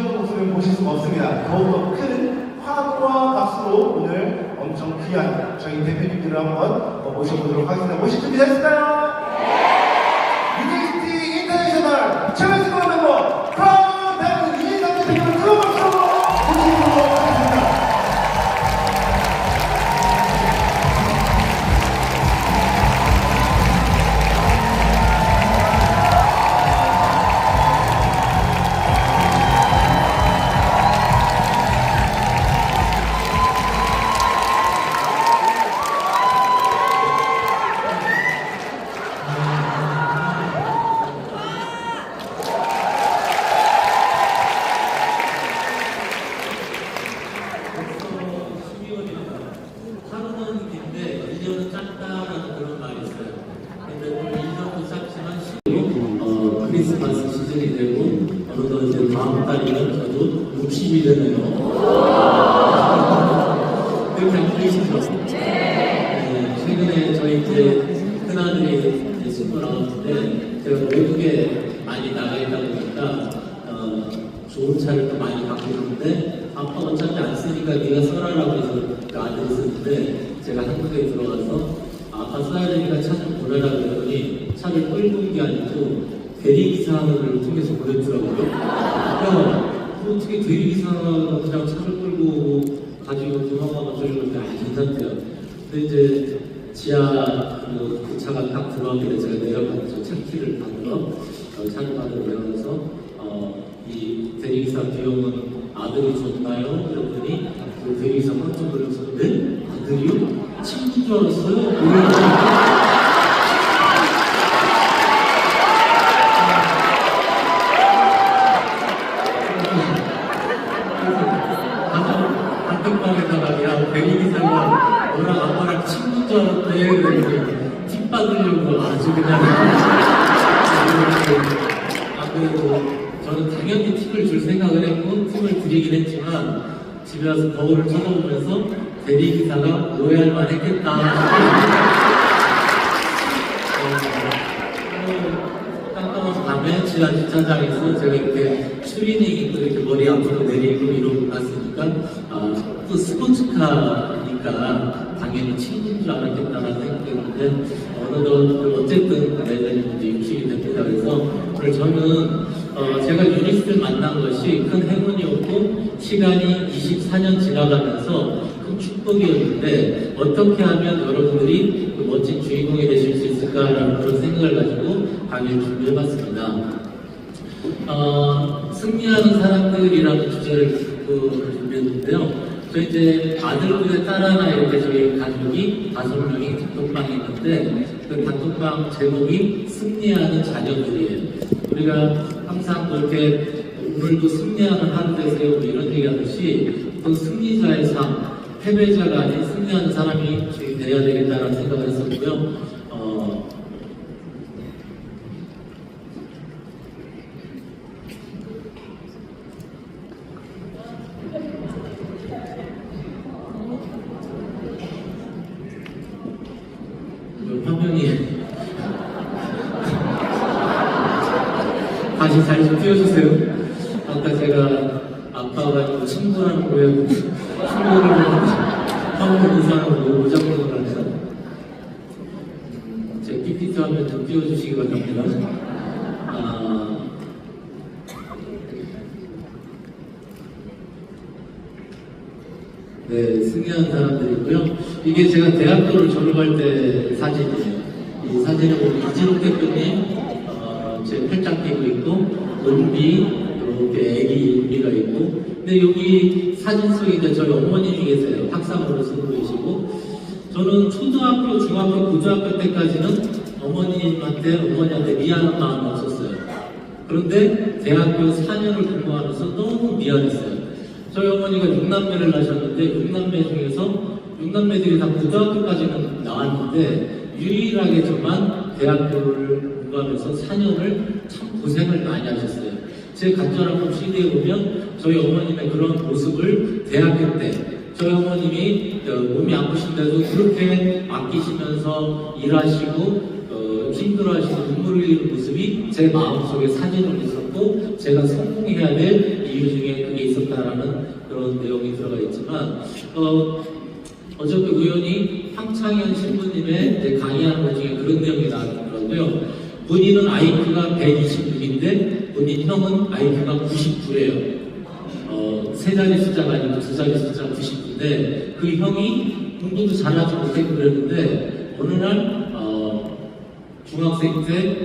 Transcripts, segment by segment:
귀여운 모습을 보실 수가 없습니다. 더욱더 큰 화음과 박수로 오늘 엄청 귀한 저희 대표님들을 한번 모셔보도록 하겠습니다. 모실 준비됐을까요? 유니티 인터내셔널 최면스 멤버 크라운 대표 이해상 대표님을 큰 박수로 모시도록 하겠습니다. 크리스마스 시즌이 되고 어느덧 이제 다음 달이면 저도 60이 되네요. 그렇게 안 보이시죠? 네, 최근에 저희 이제 큰아들이 이제 29인데 제가 외국에 많이 나가 있다 보니까 좋은 차를 또 많이 갖고 있는데 아빠 어차피 안 쓰니까 네가 써라라고 해서 그 아들이 쓰는데 제가 한국에 들어가서 아빠 써야 되니까 차 좀 보내라 그랬더니 차를 끌고 온 게 아니고 대리기사를 통해서 보냈더라고요. 그러니까 어떻게 대리기사가 그냥 차를 끌고 가지고 도망가면 저리는데 괜찮대요. 근데 이제 지하 그 차가 딱 들어가길래 제가 내려가서 차 키를 받으러 차를 받으러 내려가서 이 대리기사 비용은 아들이 줬나요? 그랬더니 그 대리기사 깜짝 놀라서 네? 아들이요? 친구인 줄 알았어요? 단톡방에다가 야 대리기사가 너랑 아빠랑 친구인 줄 알았대. 팁 받으려고 아주 그냥 그래도 저는 당연히 팁을 줄 생각을 했고 팁을 드리긴 했지만 집에 와서 거울을 쳐다보면서 대리기사가 오해할만 했겠다. 깜깜한 밤에 지하 주차장에서 제가 이렇게 추리닝 입고 이렇게 머리 앞으로 내리고 이러고 갔으니까 또 스포츠카니까 당연히 친구인 줄 알았겠다는 생각했는데 어느덧 어쨌든 내년 이제 60이 됩니다. 그래서 오늘 저는 제가 유니스를 만난 것이 큰 행운이었고 시간이 24년 지나가면서 큰 축복이었는데 어떻게 하면 여러분들이 그 멋진 주인공이 되실 수 있을까라는 그런 생각을 가지고 강의를 준비해봤습니다. 승리하는 사람들이라는 주제를 준비했는데요. 저희 이제 아들분의 딸 하나 이렇게 저희 가족이 5명이 단톡방에 있는데 그 단톡방 제목이 승리하는 자녀들이에요. 우리가 항상 그렇게 오늘도 승리하는 하루 되세요 뭐 이런 얘기 하듯이 또 승리자의 삶, 패배자가 아닌 승리하는 사람이 저희 되어야 되겠다는 생각을 했었고요. 화면이 다시 잘 좀 띄워주세요. 아까 제가 아빠가 아니고 친구라는 거에 친구를 화면 이상으로 오작동을 하네요. 제 PPT 화면 좀 띄워주시기 바랍니다. 네, 승리한 사람들이고요. 이게 제가 대학교를 졸업할 때 사진이에요. 이 사진을 보면 이진욱 대표님 제 팔짱 끼고 있고 은비 이렇게 애기 은비가 있고 근데 여기 사진 속에 저희 어머님이 계세요. 탁상으로 쓰고 계시고 저는 초등학교, 중학교, 고등학교 때까지는 어머니한테 미안한 마음이 없었어요. 그런데 대학교 4년을 공부하면서 너무 미안했어요. 저희 어머니가 6남매를 낳으셨는데 6남매 중에서 6남매들이 다 고등학교까지는 나왔는데 유일하게 저만 대학교를 공부하면서 4년을 참 고생을 많이 하셨어요. 제 간절한 CD에 보면 저희 어머님의 그런 모습을 대학교 때 저희 어머님이 몸이 아프신데도 그렇게 아끼시면서 일하시고 힘들어하시고 눈물을 흘리는 모습이 제 마음속에 사진으로 있었고 있었고 제가 성공해야 될 이유 중에 그게 있었다라는 그런 내용이 들어가 있지만 어저께 우연히 황창현 신부님의 이제 강의하는 것 중에 그런 내용이 나왔더라고요. 본인은 IQ가 126인데 본인 형은 IQ가 99래요. 세 자리 숫자가 아니고 두 자리 숫자 99인데 그 형이 공부도 잘하지 못했고 그랬는데 어느 날 중학생 때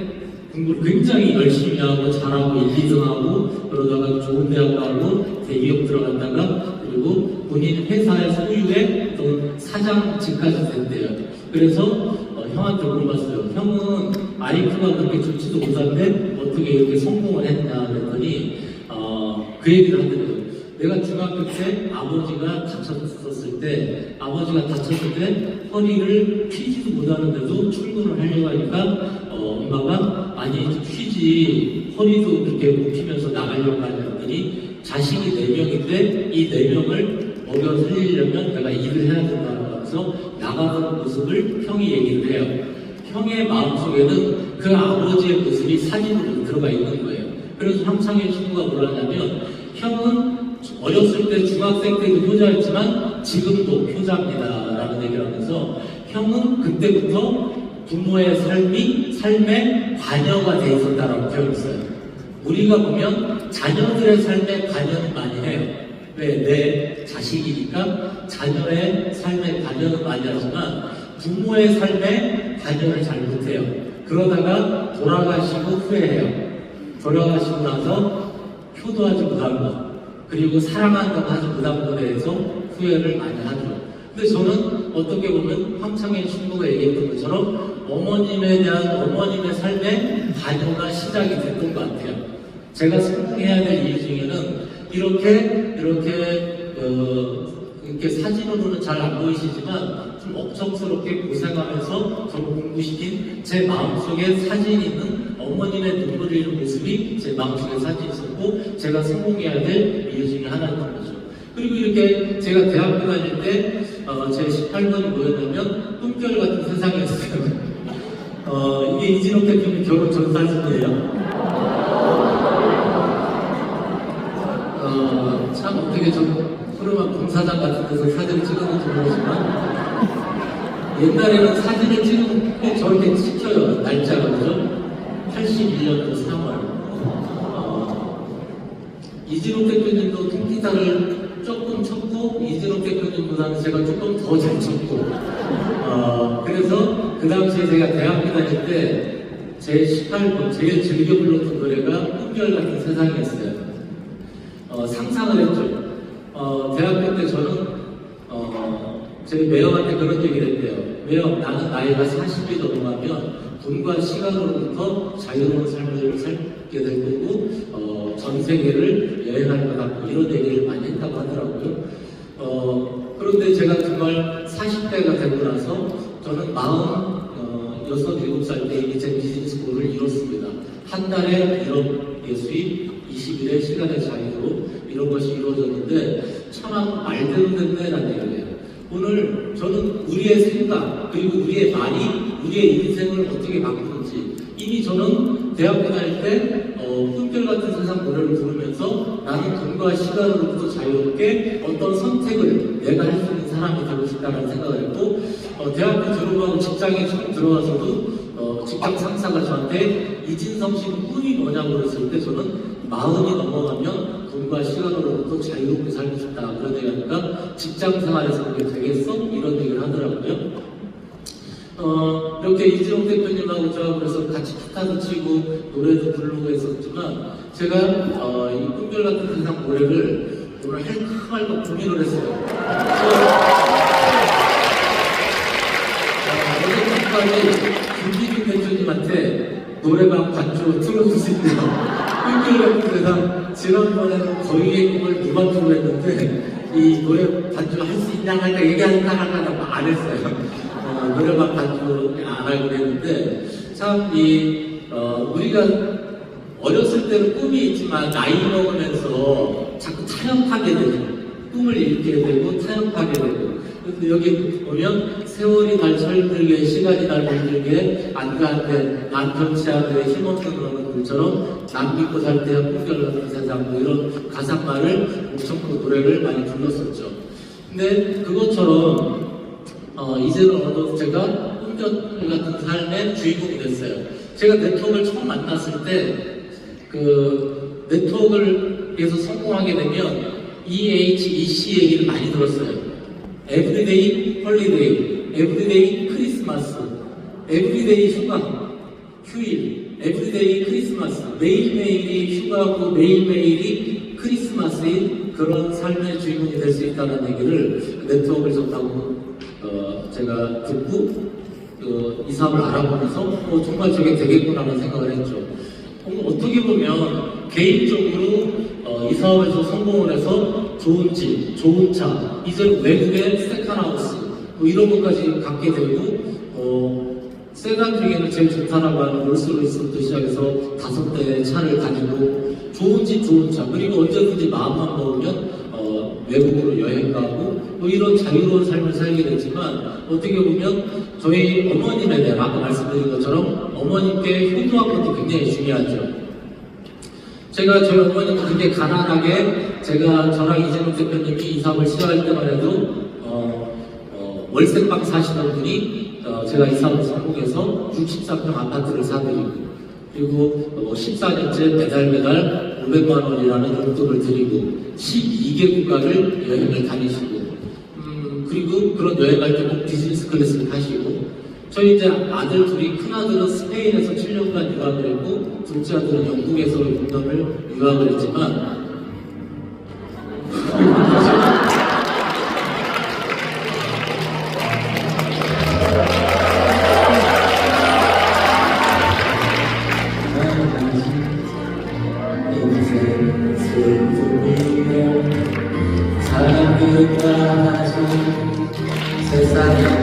공부를 굉장히 열심히 하고 잘하고 1, 2등하고 그러다가 좋은 대학 가고 대기업 들어갔다가 그리고 본인 회사의 소유의 또 사장직까지 됐대요. 그래서 형한테 물어봤어요. 형은 IQ가 그렇게 좋지도 못한데 어떻게 이렇게 성공을 했냐 그랬더니 그 얘기를 하더라고요. 내가 중학교 때 아버지가 다쳤을 때 허리를 펴지도 못하는데도 출근을 하려고 하니까 엄마가 아니 펴지 허리도 그렇게 못 펴면서 나가려고 하더니 자식이 4명인데 이 4명을 먹여 살리려면 내가 일을 해야 된다고 하면서 나가는 모습을 형이 얘기를 해요. 형의 마음속에는 그 아버지의 모습이 사진으로 들어가 있는 거예요. 그래서 황창현 친구가 뭐라 하냐면 형은 어렸을 때 중학생 때도 효자였지만 지금도 효자입니다 라는 얘기를 하면서 형은 그때부터 부모의 삶의 관여가 돼 있었다라고 표현했어요. 우리가 보면 자녀들의 삶에 관여는 많이 해요. 왜? 내 자식이니까 자녀의 삶에 관여는 많이 하지만 부모의 삶에 관여를 잘 못해요. 그러다가 돌아가시고 후회해요. 돌아가시고 나서 효도하지 못한 것 그리고 사랑한다고 하지 못한 것에 대해서 후회를 많이 하죠. 근데 저는 어떻게 보면 황창현 친구가 얘기했던 것처럼 어머님에 대한 어머님의 삶의 관여가 시작이 됐던 것 같아요. 제가 성공해야 될 이유 중에는 이렇게 사진으로는 잘 안 보이시지만 좀 억척스럽게 고생하면서 저를 공부시킨 제 마음속에 사진이 있는 어머님의 눈물 흘리는 모습이 제 마음속에 사진이 있었고 제가 성공해야 될 이유 중에 하나였던 거죠. 그리고 이렇게 제가 대학교 다닐 때 제 18번이 뭐였냐면 꿈결 같은 세상이었어요. 이게 이진욱 대표님 결혼 전 사진이에요. 참 어떻게 좀 푸르만 공사장 같은 데서 사진을 찍었는지 모르지만 옛날에는 사진을 찍으면 꼭 저렇게 찍혀요. 날짜가 그죠? 81년도 3월 이진욱 대표님도 통기타를 조금 쳤고 이진욱 대표님보다는 제가 조금 더 잘 쳤고 그래서 그 당시에 제가 대학교 다닐 때 제 18번 제일 즐겨 불렀던 노래가 꿈결 같은 세상이었어요. 상상을 했죠. 대학교 때 저는 제 매형한테 그런 얘기를 했대요. 매형 나는 나이가 40이 넘어가면 돈과 시간으로부터 자유로운 삶을 살게 될 거고 전 세계를 여행할 것 같고 이런 얘기를 많이 했다고 하더라고요. 그런데 제가 정말 40대가 되고 나서 저는 47살 때 이미 제 비즈니스 골을 이뤘습니다. 한 달에 1억 수입, 20일의 시간의 자유로 이런 것이 이루어졌는데 참 말대로 됐네라는 얘기예요. 오늘 저는 우리의 생각 그리고 우리의 말이 우리의 인생을 어떻게 바꾸는지 이미 저는 대학교 다닐 때 꿈결 같은 세상 노래를 부르면서 나는 돈과 시간으로부터 자유롭게 어떤 선택을 내가 할 수 있는 사람이 되고 싶다는 생각을 했고 대학교 들어가고 직장에 처음 들어와서도 직장 상사가 저한테 이진성 씨는 꿈이 뭐냐고 그랬을 때 저는 40이 넘어가면 돈과 시간으로부터 자유롭게 살고 싶다 그런 얘기하니까 직장 생활에서 그게 되겠어? 이런 얘기를 하더라고요. 이렇게 이진욱 대표님하고 저하고 그래서 같이 기타도 치고 노래도 부르고 했었지만 제가 이 꿈결 같은 세상 노래를 오늘 할까 말까 고민을 했어요. 어제까지 김기준 대표님한테 노래방 반주 틀어주신대요. 꿈결 같은 세상 지난번에는 거위의 꿈을 무반주로 했는데 이 노래 반주 할 수 있냐 할까 얘기하니까 하다가 안 했어요. 노래방 반주 안 하고 했는데 참 우리가 어렸을 때는 꿈이 있지만 나이 먹으면서 자꾸 타협하게 되고 꿈을 잃게 되고 타협하게 되고 근데 여기 보면 세월이 날 철들게 시간이 날 물들게 안가한데 남편치 않게 힘없는 그런 글처럼 남 믿고 살 때야 꿈결 같은 세상 뭐 이런 가사말을 엄청 노래를 많이 불렀었죠. 근데 그것처럼 이제는 어느덧 제가 꿈결 같은 삶의 주인공이 됐어요. 제가 네트워크를 처음 만났을 때 그 네트워크에서 성공하게 되면 EHEC 얘기를 많이 들었어요. 에브리데이 홀리데이, 에브리데이 크리스마스, 에브리데이 휴가, 휴일, 에브리데이 크리스마스, 매일매일이 휴가고 매일매일이 크리스마스인 그런 삶의 주인공이 될 수 있다는 얘기를 네트워크를 접하고 제가 듣고 이 사업을 알아보면서 정말 저게 되겠구나라는 생각을 했죠. 어떻게 보면 개인적으로 이 사업에서 성공을 해서 좋은 집, 좋은 차, 이제 외국의 세컨하우스 뭐 이런 것까지 갖게 되고 세단 중에는 제일 좋다라고 하는 롤스로이스부터 시작해서 5대의 차를 가지고 좋은 집, 좋은 차 그리고 언제든지 마음만 먹으면 외국으로 여행 가고 뭐 이런 자유로운 삶을 살게 됐지만 어떻게 보면 저희 어머님에 대한 아까 말씀드린 것처럼 어머님께 효도한 것도 굉장히 중요하죠. 제가 저희 어머님은 굉장히 가난하게 저랑 이재명 대표님이 이 사업을 시작할 때만 해도 월세방 사시던 분이 제가 이 사업을 성공해서 63평 아파트를 사드리고 그리고 14년째 매달 500만 원이라는 용돈을 드리고 12개 국가를 여행을 다니시고 그리고 그런 여행 갈 때 꼭 비즈니스 클래스를 타시고 저희 이제 아들 둘이 큰 아들은 스페인에서 7년간 유학을 했고 둘째 아들은 영국에서 6년을 유학을 했지만 세상에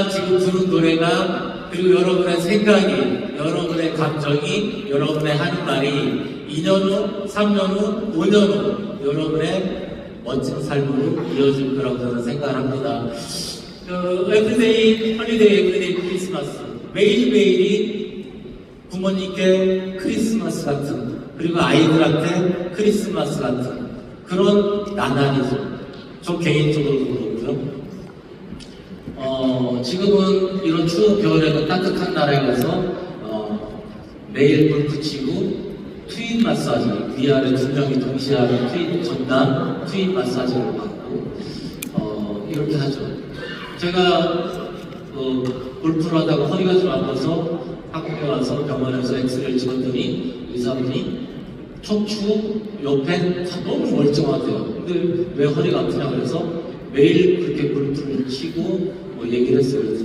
제가 지금 부른 노래가 그리고 여러분의 생각이, 여러분의 감정이, 여러분의 하는 말이 2년 후, 3년 후, 5년 후 여러분의 멋진 삶으로 이어질 거라고 저는 생각을 합니다. 에브리데이, 헐리데이, 에브리데이 크리스마스. 매일매일이 부모님께 크리스마스 같은, 그리고 아이들한테 크리스마스 같은 그런 나날이죠. 저 개인적으로도 그렇고요. 지금은 이런 추운 겨울에도 따뜻한 나라에 가서 매일 불 붙이고 트윈 마사지, 위아래 두 명이 동시에 하는 트윈 전담 트윈 마사지를 받고 이렇게 하죠. 제가 골프를 하다가 허리가 좀 아파서 한국에 와서 병원에서 엑스레이를 찍었더니 의사분이 척추 옆에 너무 멀쩡하대요. 근데 왜 허리가 아프냐 그래서 매일 그렇게 골프를 치고 얘기를 했어요. 그래서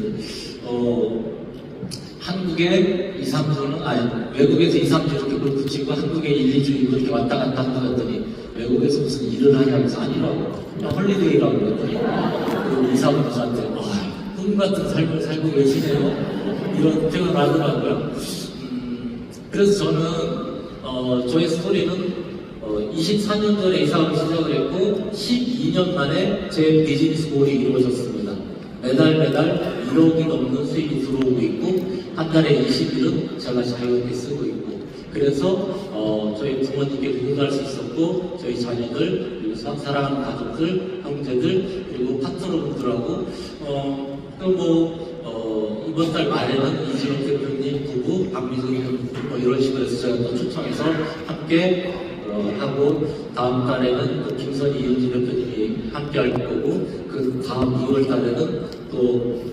한국에 2, 3주는 외국에서 2, 3주 이렇게 골프 치고 한국에 1, 2주 이렇게 왔다 갔다 한다 했더니 외국에서 무슨 일을 하냐면서 아니라고 그냥 헐리데이라고 그랬더니 그 의사분이 저한테 꿈 같은 삶을 살고 계시네요. 이런 표현을 하더라고요. 그래서 저는 저의 스토리는 24년 전에 이사를 시작을 했고 12년 만에 제 비즈니스 골이 이루어졌습니다. 매달 1억이 넘는 수익이 들어오고 있고 한 달에 20일은 제가 자유롭게 쓰고 있고 그래서 저희 부모님께 공부할 수 있었고 저희 자녀들 그리고 사랑하는 가족들, 형제들 그리고 파트너분들하고 또 이번 달 말에는 이진욱 대표님 부부, 박미정 부부 이런 식으로 해서 제가 또 초청해서 함께 하고 다음 달에는 또 김선희 이은지 대표님이 함께 할 거고 그 다음 2월 달에는 또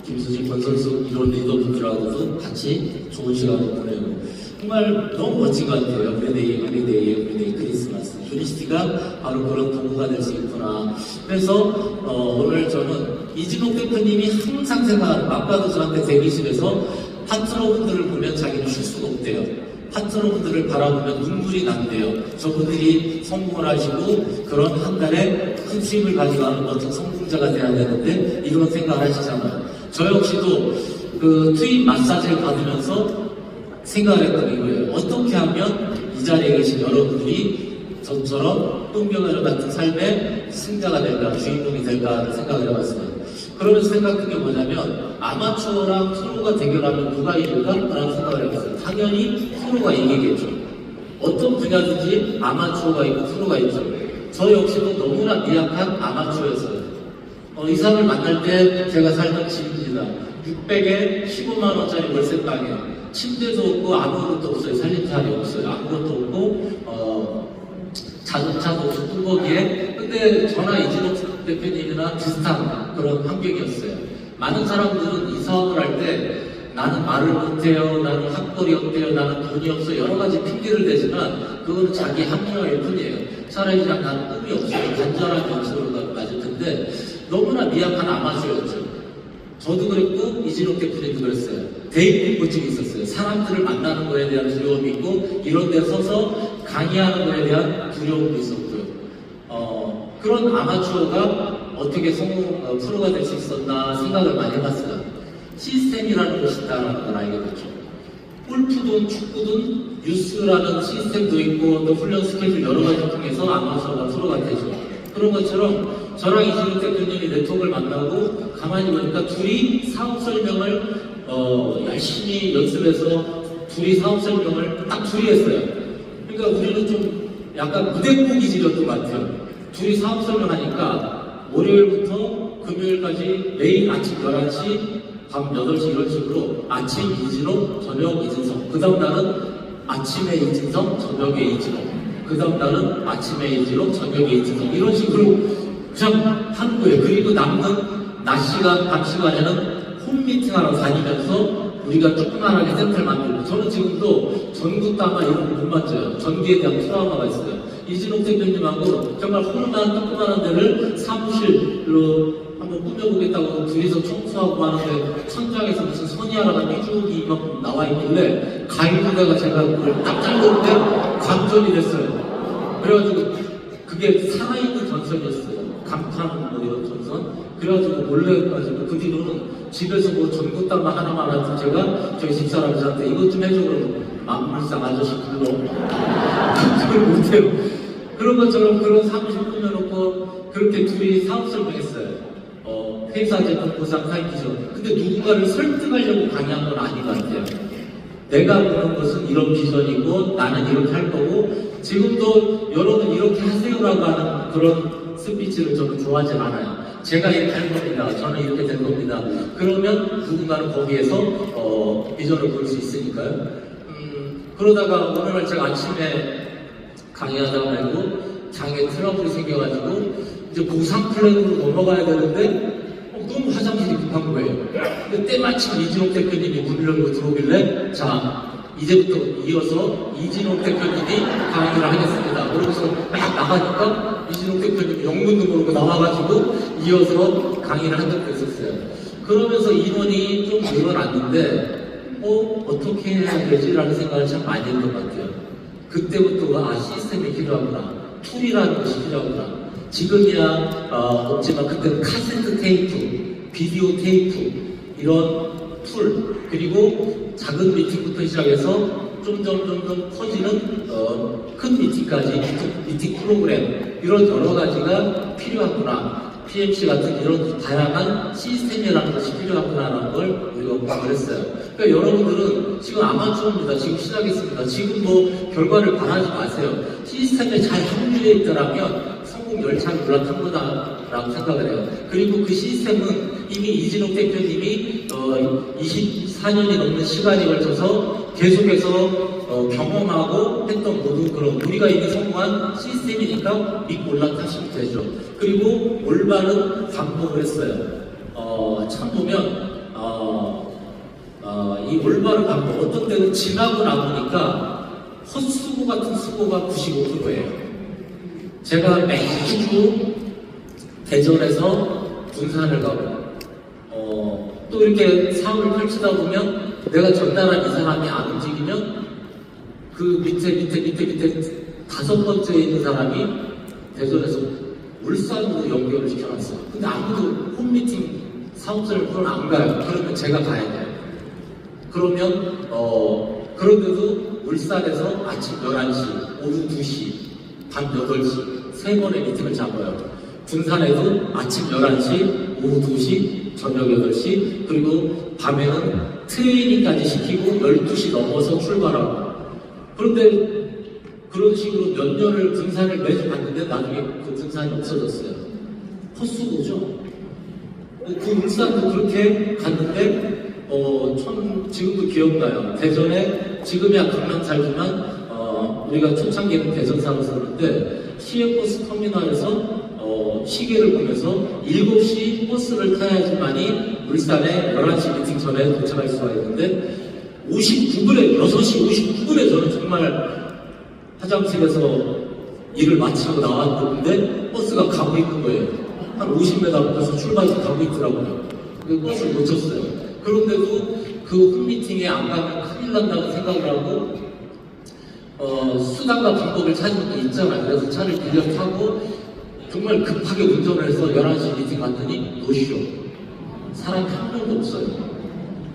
김수진 권선수 이런 리더분들하고도 같이 좋은 시간을 보내고 정말 너무 멋진 것 같아요. 에브리데이 크리스마스 유니시티가 바로 그런 도구가 될 수 있구나. 그래서 오늘 저는 이진욱 대표님이 항상 생각하는 아까도 저한테 대기실에서 파트너분들을 보면 자기는 쉴 수가 없대요. 파트너분들을 바라보면 눈물이 난대요. 저분들이 성공을 하시고 그런 한 달에 큰 수입을 가져가는 어떤 성공자가 돼야 되는데 이런 생각을 하시잖아요. 저 역시도 그 트윈 마사지를 받으면서 생각을 했던 이거예요. 어떻게 하면 이 자리에 계신 여러분들이 저처럼 꿈명을 같은 삶의 승자가 될까, 주인공이 될까 생각을 해봤어요. 그러면서 생각한 게 뭐냐면 아마추어랑 프로가 대결하면 누가 이길까? 라는 생각을 해봤어요. 당연히 프로가 이기겠죠. 어떤 분야든지 아마추어가 있고 프로가 있죠. 저 역시도 너무나 미약한 아마추어였어요. 이 사람을 만날 때 제가 살던 집입니다. 600에 15만 원짜리 월세방에 침대도 없고 아무것도 없어요. 살림살이 없어요. 아무것도 없고 자동차도 없고 뚜벅이에. 근데 저나 이진욱 대표님이나 비슷한 그런 환경이었어요. 많은 사람들은 이 사업을 할 때 나는 말을 못해요, 나는 학벌이 없대요, 나는 돈이 없어 여러 가지 핑계를 대지만 그거는 자기 합리화일 뿐이에요. 차라리 그냥 나는 꿈이 없어요, 간절함이 없어요가 맞을 텐데 너무나 미약한 아마추어였죠. 저도 그랬고 이진욱 대표님도 그랬어요. 대입공포증이 있었어요. 사람들을 만나는 거에 대한 두려움이 있고 이런 데 서서 강의하는 거에 대한 두려움도 있었고요. 그런 아마추어가 어떻게 프로가 될 수 있었나 생각을 많이 해봤어요. 시스템이라는 것이 있다는 걸 알게 됐죠. 골프든 축구든 뉴스라는 시스템도 있고 또 훈련 스케줄 여러 가지 통해서 아마추어가 프로가 되죠. 그런 것처럼 저랑 이진욱 대표님이 네트워크를 만나고 가만히 보니까 둘이 사업 설명을 열심히 연습해서 둘이 사업 설명을 딱 둘이 했어요. 그러니까 우리는 좀 약간 무대국 기질이었던 것 같아요. 둘이 사업 설명하니까 월요일부터 금요일까지 매일 아침 11시 밤 8시 이런 식으로 아침 이진욱, 저녁 이진성 그 다음 날은 아침에 이진성, 저녁에 이진욱 그 다음 날은 아침에 이진욱, 저녁에 이진성 이런 식으로 그냥 하는 거예요. 그리고 남는 낮 시간, 밤 시간에는 홈미팅 하러 다니면서 우리가 조그만하게 센터를 만들고 저는 지금도 전국도 아마 이런 거 못 만져요. 전기에 대한 트라우마가 있어요. 이진욱 대표님하고 정말 홈난 조그만한 데를 사무실로 한번 꾸며보겠다고 둘이서 청소하고 하는데 천장에서 무슨 선이하라가 삐죽이 막 나와 있길래 가위부대가 제가 그걸 딱 잘랐는데 감전이 됐어요. 그래가지고 그게 살아있는 전설이었어요. 간판 뭐 이런 전선 그래가지고 몰래 가지고 그 뒤로는 집에서 뭐 전구땅 하나만 하도 제가 저희 집사람들한테 이것 좀 해줘 그러면 만물상 아저씨 불러 그걸 못해요. 그런 것처럼 그런 사무실 꾸며놓고 그렇게 둘이 사업 설명했어요. 회사 제품 보상 사이트죠. 근데 누군가를 설득하려고 강의한 건 아닌 것 같아요. 내가 보는 것은 이런 비전이고 나는 이렇게 할 거고 지금도 여러분 이렇게 하세요라고 하는 그런 스피치를 저는 좋아하진 않아요. 제가 이렇게 할 겁니다. 저는 이렇게 될 겁니다. 그러면 누군가는 거기에서 비전을 볼 수 있으니까요. 그러다가 어느 날 제가 아침에 강의하다가 말고 장에 트러블이 생겨가지고 이제 보상 플랜으로 넘어가야 되는데 너무 화장실이 급한 거예요. 근데 때마침 이진옥 대표님이 문을 열고 들어오길래 자 이제부터 이어서 이진옥 대표님이 강의를 하겠습니다. 그러면서 막 나가니까 이진옥 대표님이 영문도 모르고 나와가지고 이어서 강의를 한 적도 있었어요. 그러면서 인원이 좀 늘어났는데 어떻게 해야 되지라는 생각을 참 많이 했던 것 같아요. 그때부터가 시스템이 필요하구나, 툴이라는 것이 필요하구나. 지금이야 없지만 그때는 카세트 테이프, 비디오 테이프 이런 툴 그리고 작은 미팅부터 시작해서 점점 커지는 큰 미팅까지 미팅 프로그램 이런 여러 가지가 필요하구나. PMC 같은 이런 다양한 시스템이라는 것이 필요하구나라는 걸 우리가 공부를 했어요. 그러니까 여러분들은 지금 아마추어입니다. 지금 시작했습니다. 지금 뭐 결과를 바라지 마세요. 시스템에 잘 합류해 있더라면 성공 열차를 올라탄 거다라고 생각을 해요. 그리고 그 시스템은 이미 이진옥 대표님이 24년이 넘는 시간에 걸쳐서 계속해서 경험하고 했던 모든 그런 우리가 이미 성공한 시스템이니까 믿고 올라타시면 되죠. 그리고 올바른 반복을 했어요. 참 보면 이 올바른 반복 어떤 때는 지나고 나보니까 헛수고 같은 수고가 95%예요. 제가 매주 대전에서 군산을 가고 또 이렇게 사업을 펼치다 보면 내가 전달한 이 사람이 안 움직이면 그 밑에 다섯 번째에 있는 사람이 대전에서 울산으로 연결을 시켜놨어요. 근데 아무도 홈미팅 사업자를 그걸 안 가요. 그러면 제가 가야 돼요. 그러면 그런데도 울산에서 아침 11시, 오후 2시, 밤 8시 세 번의 미팅을 잡아요. 군산에도 아침 11시, 오후 2시, 저녁 8시 그리고 밤에는 트레이닝까지 시키고 12시 넘어서 출발하고 그런데 그런 식으로 몇 년을 군산을 매주 갔는데 나중에 그 군산이 없어졌어요. 헛수고죠. 그 울산도 그렇게 갔는데 지금도 기억나요. 대전에 지금이야 강남 살지만 우리가 초창기에는 대전 살았었는데 시외버스 터미널에서 시계를 보면서 7시 버스를 타야지만이 울산에 11시 미팅 전에 도착할 수가 있는데 59분에 6시 59분에 저는 정말 화장실에서 일을 마치고 나왔는데 버스가 가고 있는 거예요. 한 50m 앞에서 출발해서 가고 있더라고요. 그 버스를 놓쳤어요. 그런데도 그 홈미팅에 안 가면 큰일 난다고 생각을 하고 수단과 방법을 찾는 게 있잖아요. 그래서 차를 빌려 타고 정말 급하게 운전을 해서 11시 미팅 갔더니 노쇼. 사람이 한 명도 없어요.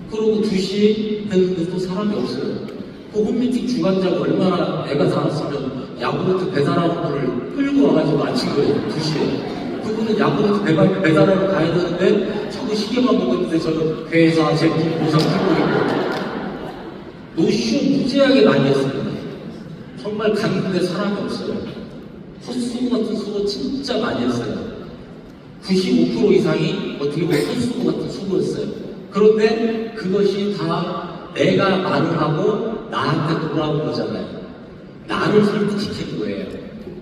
그러고 2시 됐는데 또 사람이 없어요. 그 홈미팅 주관자가 얼마나 애가 살았으면 야구르트 배달하는 분을 끌고 와가지고 앉힌 거예요. 2시에. 그분은 야구르트 배달하러 가야 되는데 자꾸 시계만 보고 있는데 저는 회사 제품 보상 하고 있고 노쇼 무지하게 많이 했습니다. 정말 갔는데 사람이 없어요. 헛수고 같은 수고 진짜 많이 했어요. 95% 이상이 어떻게 보면 헛수고 같은 수고였어요. 그런데 그것이 다 내가 말을 하고 나한테 돌아온 거잖아요. 나를 설득시키는 거예요.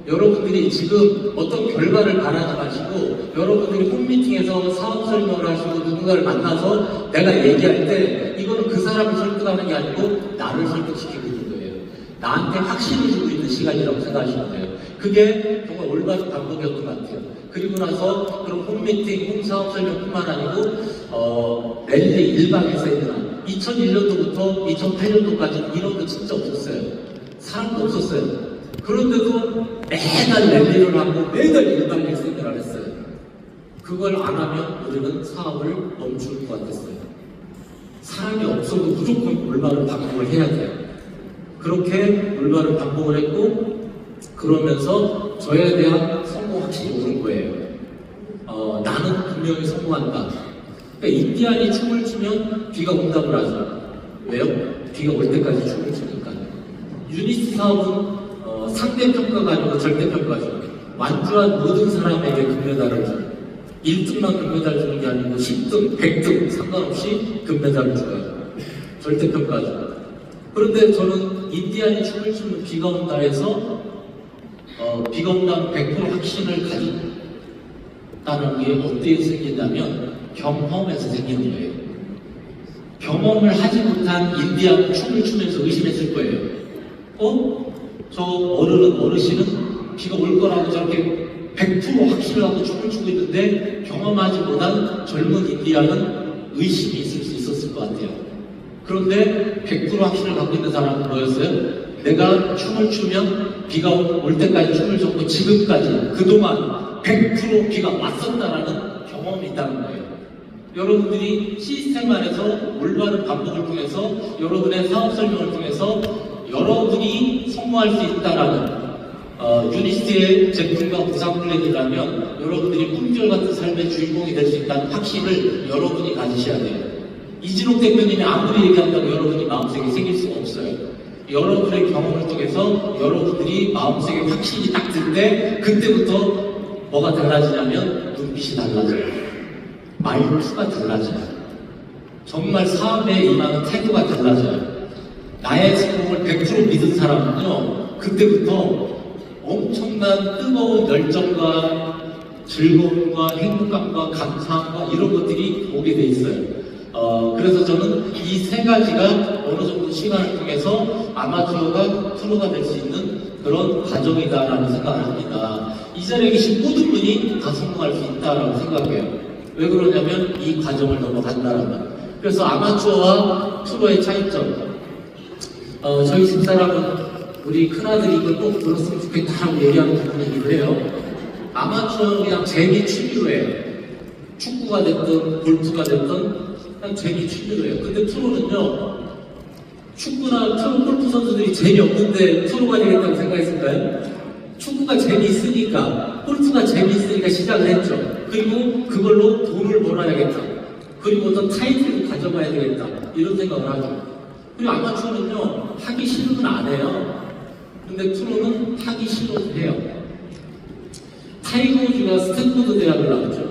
여러분들이 지금 어떤 결과를 바라지 마시고 여러분들이 홈미팅에서 사업 설명을 하시고 누군가를 만나서 내가 얘기할 때 이거는 그 사람을 설득하는 게 아니고 나를 설득시키고 있는 거예요. 나한테 확신을 주고 있는 시간이라고 생각하시면 돼요. 그게 정말 올바른 방법이었던 것 같아요. 그리고 나서 그런 홈미팅, 홈사업 설명뿐만 아니고 랠리 1박 2일 세미나 2001년도부터 2008년도까지는 인원도 진짜 없었어요. 사람도 없었어요. 그런데도 매달 랠리를 하고 매달 1박 2일 세미나를 했어요. 그걸 안 하면 우리는 사업을 멈출 것 같았어요. 사람이 없어도 무조건 올바른 반복을 해야 돼요. 그렇게 올바른 반복을 했고, 그러면서 저에 대한 성공 확신이 오는 거예요. 나는 분명히 성공한다. 그러니까 인디안이 춤을 추면 비가 온다고 하죠. 왜요? 비가 올 때까지 춤을 추니까. 유니스트 사업은 상대평가가 아니고 절대평가죠. 완주한 모든 사람에게 금메달을 줘요. 1등만 금메달 주는 게 아니고 10등, 100등 상관없이 금메달을 줘요. 절대평가죠. 그런데 저는 인디안이 춤을 추면 비가 온다 해서 비가 온다는 100% 확신을 가졌다는 게 어떻게 생긴다면 경험에서 생기는 거예요. 경험을 하지 못한 인디안 춤을 추면서 의심했을 거예요. 저 어르신은 비가 올 거라고 저렇게 100% 확신을 하고 춤을 추고 있는데 경험하지 못한 젊은 인디안은 의심이 있을 수 있었을 것 같아요. 그런데 100% 확신을 갖고 있는 사람은 뭐였어요? 내가 춤을 추면 비가 올 때까지 춤을 췄고 지금까지 그동안 100% 비가 왔었다라는 경험이 있다는 거예요. 여러분들이 시스템 안에서 올바른 반복을 통해서 여러분의 사업 설명을 통해서 여러분이 성공할 수 있다라는 유니스트의 제품과 부상 플랜이라면 여러분들이 꿈결 같은 삶의 주인공이 될 수 있다는 확신을 여러분이 가지셔야 돼요. 이진욱 대표님이 아무리 얘기한다고 여러분이 마음속에 생길 수가 없어요. 여러분의 경험을 통해서 여러분들이 마음속에 확신이 딱 들 때 그때부터 뭐가 달라지냐면 눈빛이 달라져요. 말투가 달라져요. 정말 사업에 임하는 태도가 달라져요. 나의 성공을 100% 믿은 사람은요, 그때부터 엄청난 뜨거운 열정과 즐거움과 행복감과 감사함과 이런 것들이 오게 돼 있어요. 그래서 저는 이 세 가지가 어느 정도 시간을 통해서 아마추어가 프로가 될 수 있는 그런 과정이다라는 생각을 합니다. 이 자리에 계신 모든 분이 다 성공할 수 있다라고 생각해요. 왜 그러냐면 이 과정을 넘어간다라면. 그래서 아마추어와 프로의 차이점. 저희 집사람은 우리 큰아들이 이걸 꼭 들었으면 좋겠다라고 얘기하는 부분이기도 해요. 아마추어는 그냥 재미 취미로 해요. 축구가 됐든 골프가 됐든 그냥 재미 취미로 해요. 근데 프로는요, 축구나 프로 골프 선수들이 재미없는데 프로가 되겠다고 생각했을까요? 축구가 재미있으니까, 골프가 재미있으니까 시작을 했죠. 그리고 그걸로 돈을 벌어야겠다. 그리고 어떤 타이틀을 가져가야 되겠다. 이런 생각을 하죠. 그리고 아마추어는요, 하기 싫으면 안 해요. 근데 프로는 하기 싫어도 해요. 타이거 우즈가 스탠포드 대학을 나왔죠.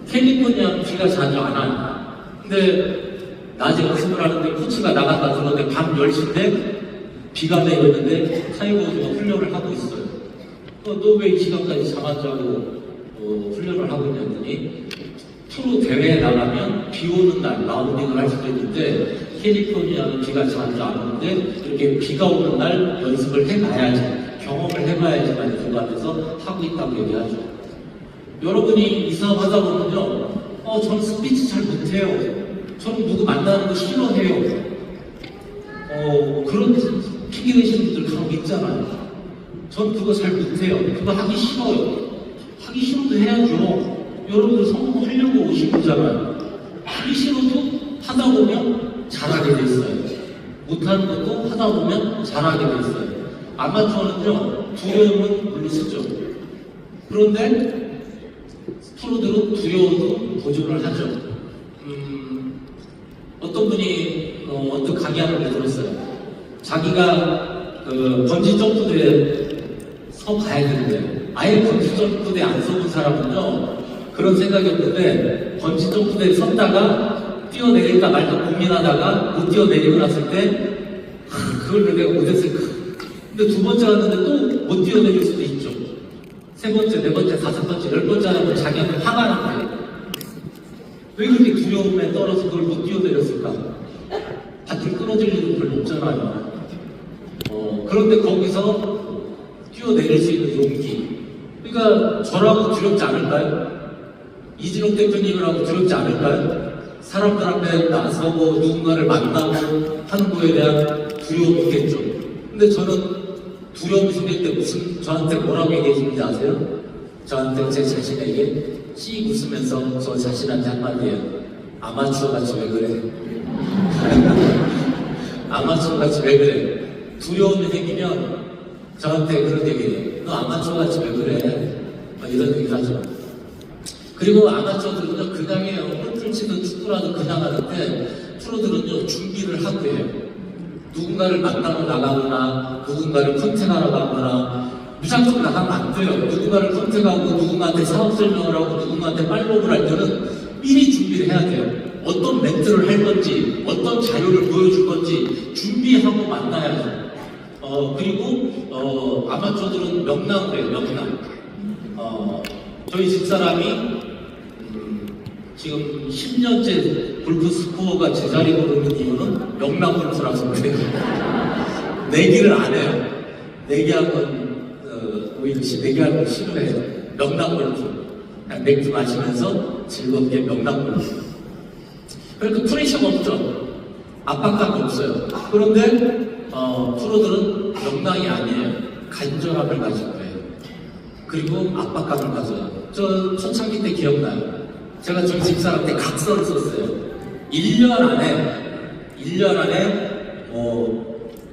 캘리포니아는 비가 자주 안 와요. 근데 낮에 연습을 하는데 코치가 나갔다 들었는데 밤 10시인데 비가 내렸는데 타이거 우즈가 훈련을 하고 있어요. 너 왜 이 시간까지 잠 안 자고 훈련을 하고 있냐더니 프로 대회에 나가면 비 오는 날 라운딩을 할 수도 있는데 캘리포니아는 비가 자주 안 오는데 이렇게 비가 오는 날 연습을 해봐야지, 경험을 해봐야지만 그거 돼서 하고 있다고 얘기하죠. 여러분이 이 사업 하다 보면요, 저는 스피치 잘 못해요. 저는 누구 만나는 거 싫어해요. 그런 핑계 대시는 분들 간혹 있잖아요. 전 그거 잘 못해요. 그거 하기 싫어요. 하기 싫어도 해야죠. 여러분들 성공하려고 오신 거잖아요. 하기 싫어도 하다 보면 잘하게 돼 있어요. 못하는 것도 하다 보면 잘하게 돼 있어요. 아마추어는요, 두려움은 물리치죠. 그런데 프로들은 두려워도 도전을 하죠. 어떤 분이 어떤 강의하는 걸 들었어요. 자기가 번지 점프대에 가야 되는데 아예 번지 점프대에 안 서본 사람은요, 그런 생각이었는데 번지 점프대에 섰다가 뛰어내릴까 말까 고민하다가 못 뛰어내리고 났을 때 그걸 왜 내가 못했을까. 근데 두 번째 왔는데 또 못 뛰어내릴 수도 있죠. 세 번째, 네 번째, 다섯 번째, 열 번째 하면 자기한테 화가 난 거예요. 왜 그렇게 두려움에 떨어서 그걸 못 뛰어내렸을까? 밭을 끊어질 일은 별로 없잖아요. 그런데 거기서 뛰어내릴 수 있는 용기. 그러니까 저라고 두렵지 않을까요? 이진욱 대표님이라고 두렵지 않을까요? 사람들 앞에 나서고 누군가를 만나고 하는 거에 대한 두려움이 있겠죠. 근데 저는 두려움이 생길 때 무슨 저한테 뭐라고 얘기해 주는지 아세요? 저한테 제 자신에게 씩 웃으면서 저 자신한테 한마디예요. 아마추어 같이 왜 그래? 아마추어 같이 왜 그래? 두려움이 생기면 저한테 그런 얘기해요. 너 아마추어 같이 왜 그래? 이런 얘기를 하죠. 그리고 아마추어들은요, 그냥 해요. 골프를 치든 축구라도 그냥 하는데, 프로들은요, 준비를 하고 해요. 누군가를 만나러 나가거나, 누군가를 컨택하러 가거나, 무작정 나가면 안 돼요. 누군가를 컨택하고, 누군가한테 사업 설명을 하고, 누군가한테 팔로우를 할 때는 미리 준비를 해야 돼요. 어떤 멘트를 할 건지, 어떤 자료를 보여줄 건지, 준비하고 만나야죠. 그리고, 아마추어들은 명랑을 해요, 명랑. 저희 집사람이 지금 10년째 골프 스코어가 제자리 오르는 이유는 명랑 골프라서 그래요. 내기를 안 해요. 내기하면 오히려 내기하는 걸 싫어해요. 명랑 골프. 그냥 맥주 마시면서 즐겁게 명랑 골프. 그러니까 프레셔가 없죠. 압박감이 없어요. 그런데 프로들은 명랑이 아니에요. 간절함을 가지고 해요. 그리고 압박감을 가져요. 저 초창기 때 기억나요. 제가 저희 집사람한테 각서를 썼어요. 1년 안에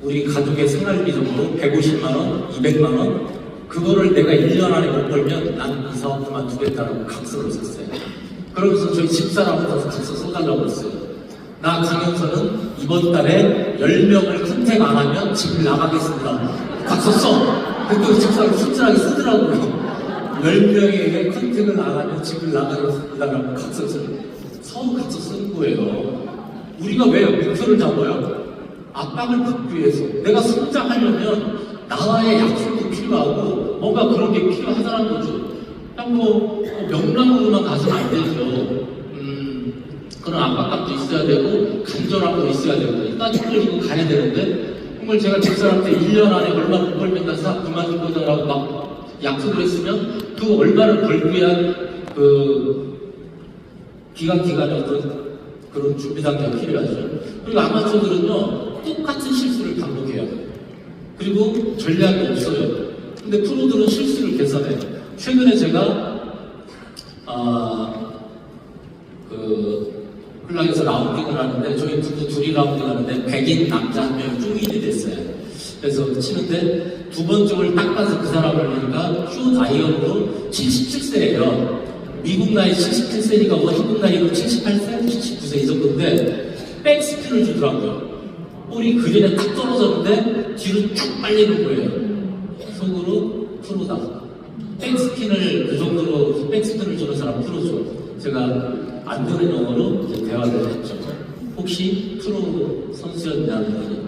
우리 가족의 생활비 정도 150만원, 200만원 그거를 내가 1년 안에 못 벌면 난 이 사업 그만두겠다라고 각서를 썼어요. 그러면서 저희 집사람한테 각서 써달라고 했어요. 나 강영선은 이번 달에 10명을 컨택 안 하면 집을 나가겠습니다. 각서 써! 그때 집사람이 순진하게 쓰더라고요. 10명에게 컨택을 안 하면 집을 나가겠습니다라고 각서 써요. 서로 각서 쓰는 거예요. 우리가 왜 목표를 잡아요? 압박을 받기 위해서. 내가 성장하려면 나와의 약속도 필요하고 뭔가 그런 게 필요하다는 거죠. 그냥 명랑으로만 가서는 안 되죠. 그런 압박감도 있어야 되고 간절함도 있어야 되고 일단 이거 가야 되는데 정말 제가 집사람한테 1년 안에 얼마 못 벌면 나 사업 그만둘 거다라고 막 약속을 했으면 그 얼마를 벌기 위한 기간의 어떤 그런 준비 단계가 필요하죠. 그리고 아마추어들은요 똑같은 실수를 반복해요. 그리고 전략이 없어요. 근데 프로들은 실수를 계산해요. 최근에 제가 클락에서 라운딩을 하는데 저희 부부 둘이 라운딩 하는데 백인 남자 한 명이 쫑인이 됐어요. 그래서 치는데 두 번 쪽을 딱 봐서 그 사람을 보니까 슛 아이언으로 77세예요. 미국 나이 77세니까 뭐 한국 나이로 78세, 79세 이 정도인데 백스핀을 주더라고요. 볼이 그전에 딱 떨어졌는데 뒤로 쭉 빨리는 거예요. 속으로 프로다. 백스핀을 그 정도로 백스핀을 주는 사람 프로죠. 제가 안 되는 영어로 이제 대화를 했죠. 혹시 프로 선수였냐는 거죠.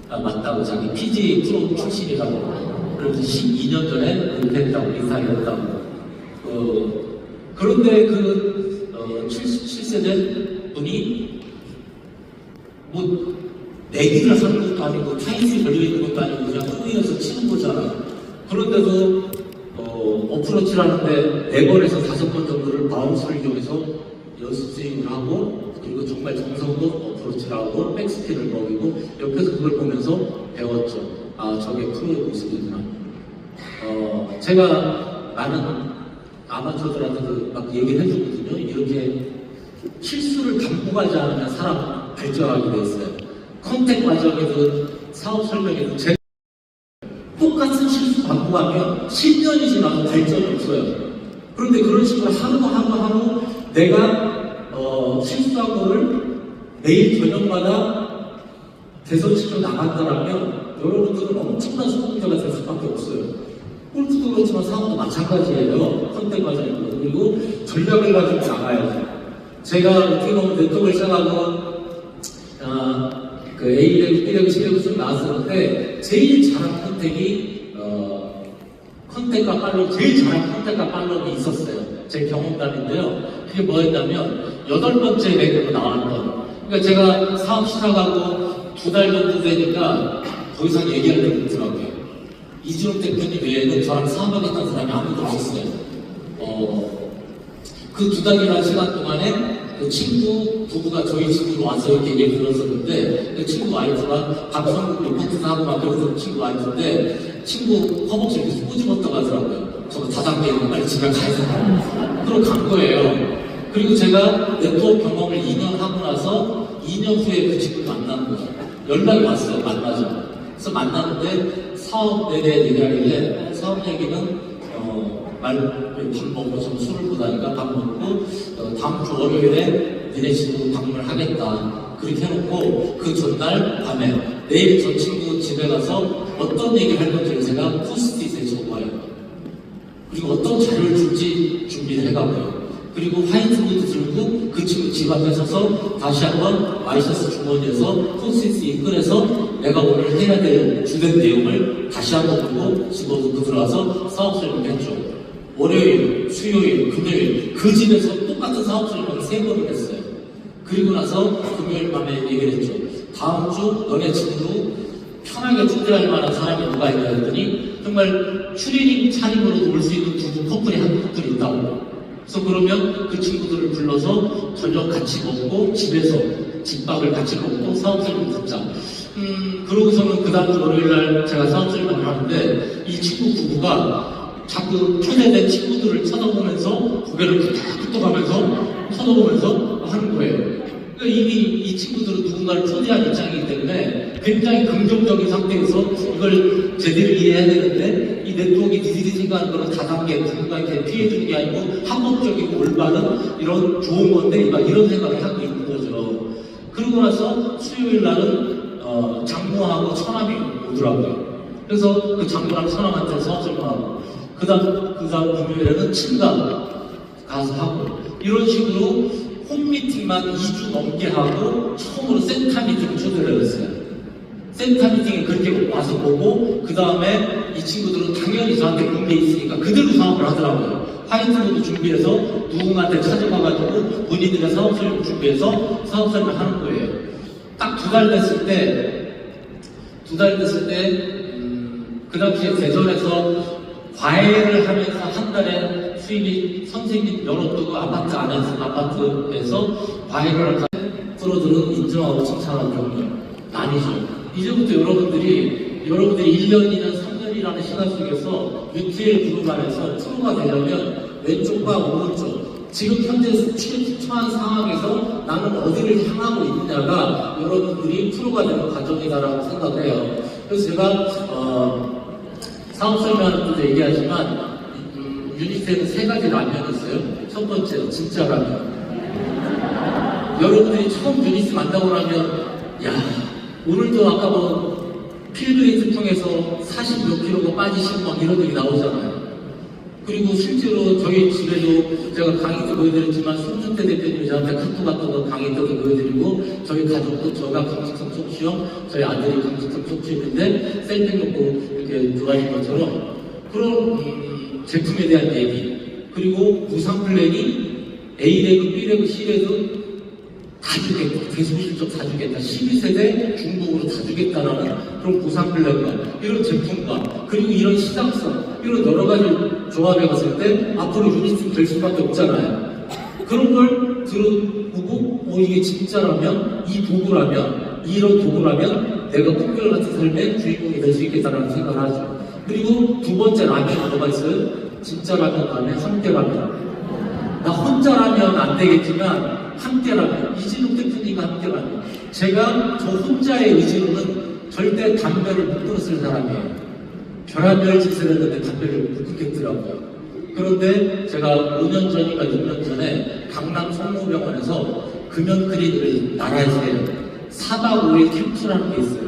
맞다고 자기 PGA 프로 출신이라고. 그래서 12년 전에 은퇴했다고 리타이어했다고. 그런데 77세대 분이 뭐 내기를 하는 것도 아니고 타이틀이 걸려있는 것도 아니고 그냥 프로이어서 치는 거잖아. 그런데도 어프로치를 하는데 4번에서 5번 정도를 바운스를 이용해서 연습스윙을 하고 그리고 정말 정성껏 어프로치를 하고 백스핀을 먹이고 옆에서 그걸 보면서 배웠죠. 아 저게 프로의 모습이구나. 제가 많은 아마추어들한테도 막 얘기를 해주거든요. 이렇게 실수를 반복하지 않으면 사람 발전하게 돼 있어요. 컨택 과정에도 사업 설명에도 똑같은 실수 반복하면 10년이 지나도 발전이 없어요. 그런데 그런 식으로 하루 내가 실수한 거를 매일 저녁마다 개선시켜 나간다면 여러분들은 엄청난 소통자가 될 수밖에 없어요. 골프도 그렇지만 사업도 마찬가지예요. 컨택 과정이고 그리고 전략을 가지고 나가야죠. 제가 어떻게 보면 네트워크를 시작하고 그 A레그, B레그, C레그 쭉 나왔었는데 제일 잘한 컨택이 컨택과 팔로우 제일 잘한 컨택과 팔로우가 있었어요. 제 경험담인데요. 그게 뭐였냐면 8번째 레그로 나왔던. 그러니까 제가 사업 시작하고 2달 정도 되니까 더 이상 얘기할 게 없더라고요. 이준호 대표님 외에는 저랑 사업하겠다는 사람이 아무도 없었어요. 그 2달이라는 시간 동안에 그 친구 부부가 저희 집으로 와서 이렇게 얘기를 들었었는데 그 친구 와이프가 방송국 리포트도 하고 막 그래서 친구 와이프인데 친구 허벅지 이렇게 꼬집었다고 하더라고요. 저거 다단계니까 빨리 집에 가야 된다. 그럼 간 거예요. 그리고 제가 네트워크 경험을 2년 하고 나서 2년 후에 그 친구를 만난 거예요. 연락이 왔어요. 만나자. 그래서 만났는데 사업에 대해 얘기하길래 사업 얘기는 밥 먹고 좀 술을 보다니까 밥 먹고 다음 주 월요일에 니네 집으로 방문을 하겠다. 그렇게 해놓고 그 전날 밤에 내일 저 친구 집에 가서 어떤 얘기를 할 건지를 제가 포스트잇에 적어요. 그리고 어떤 자료를 줄지 준비를 해가고요. 그리고 화이트보드 들고 그 친구 집 앞에 서서 다시 한번 와이셔츠 주머니에서 포스트잇 꺼내서 내가 오늘 해야 될 주된 내용을 다시 한번 보고 집어넣고 들어와서 사업 설명을 했죠. 월요일, 수요일, 금요일 그 집에서 똑같은 사업 설명을 3번을 했어요. 그리고 나서 금요일 밤에 얘기를 했죠. 다음 주 너네 집으로 편하게 초대할 만한 사람이 누가 있냐 했더니 정말 추리닝 차림으로도 올 수 있는 두 커플이 한 커플이 있다고. 그래서 그러면 그 친구들을 불러서 저녁 같이 먹고 집에서 집밥을 같이 먹고 사업 설명 듣자. 그러고서는 그 다음 주 월요일날 제가 사업 설명을 하는데 이 친구 부부가 자꾸 초대된 친구들을 쳐다보면서 고개를 끄덕끄덕하면서 쳐다보면서 하는 거예요. 그러니까 이미 이 친구들은 누군가를 초대한 입장이기 때문에 굉장히 긍정적인 상태에서 이걸 제대로 이해해야 되는데 이 네트워크가 니들이 생각하는 거는 다단계 누군가에게 피해주는 게 아니고 합법적이고 올바른 이런 좋은 건데 막 이런 생각을 하고 있는 거죠. 그러고 나서 수요일 날은 장모하고 처남이 오더라고요. 그래서 그 장모랑 처남한테 사업 설명하고 그 다음 금요일에는 친가 가서 하고 이런 식으로 홈미팅만 2주 넘게 하고 처음으로 센터 미팅을 초대를 했어요. 센터 미팅에 그렇게 와서 보고 그 다음에 이 친구들은 당연히 저한테 문제 있으니까 그대로 사업을 하더라고요. 화이트보드 준비해서 누군가한테 찾아가가지고 본인들의 사업 설명 준비해서 사업 설명 하는 거예요. 딱 2달 됐을 때 그 당시에 대전에서 과외를 하면서 한 달에 수입이 선생님 연어도 아파트 아파트에서 과외를 할 때 프로들은 인정하고 칭찬하는 경우가 아니죠. 이제부터 여러분들이 1년, 2년, 3년이라는 시간 속에서 뮤트엘 그룹 안에서 프로가 되려면 왼쪽과 오른쪽 지금 현재 처한 상황에서 나는 어디를 향하고 있느냐가 여러분들이 프로가 되는 과정이다라고 생각을 해요. 그래서 제가 사업 설명하는 때도 얘기하지만 유니트에는 3가지 라면이 있어요. 첫 번째는 진짜 라면. 여러분들이 처음 유니트 만나고 나면 야 오늘도 아까 필드레이트 통해서 40몇 킬로가 빠지시고 막 이런 얘기 나오잖아요. 그리고 실제로 저희 집에도 제가 강의 때 보여드렸지만 손준태 대표님이 저한테 카톡 같은 거 강의 때도 보여드리고 저희 가족도 저가 강직성 척추형 저희 아들이 강직성 척추인데 셀프 놓고 이렇게 들어가신 것처럼 그런 제품에 대한 얘기 그리고 무상 플랜이 A레그, B레그, C레그 다 주겠다. 대소 실적 다 주겠다. 12세대 중복으로 다 주겠다라는 그런 보상 플랜과 이런 제품과 그리고 이런 시장성 이런 여러 가지 조합해 봤을 때 앞으로 유니스팅 될 수밖에 없잖아요. 그런 걸 들어보고 이게 진짜라면 이 도구라면 이런 도구라면 내가 꿈결 같은 삶의 주인공이 될 수 있겠다라는 생각을 하죠. 그리고 두 번째 라면 뭐가 있어요? 진짜 라면 다음에 함께 라면. 나 혼자라면 안 되겠지만 함께라면 이진욱 대표님과 함께라면 제가 저 혼자의 의지로는 절대 담배를 못 끊었을 사람이에요. 별의별 짓을 했는데 담배를 못 끊겠더라고요. 그런데 제가 5년 전인가 6년 전에 강남 성모병원에서 금연 클리닉을 나라에서 해요. 4박 5일 캠프라는 게 있어요.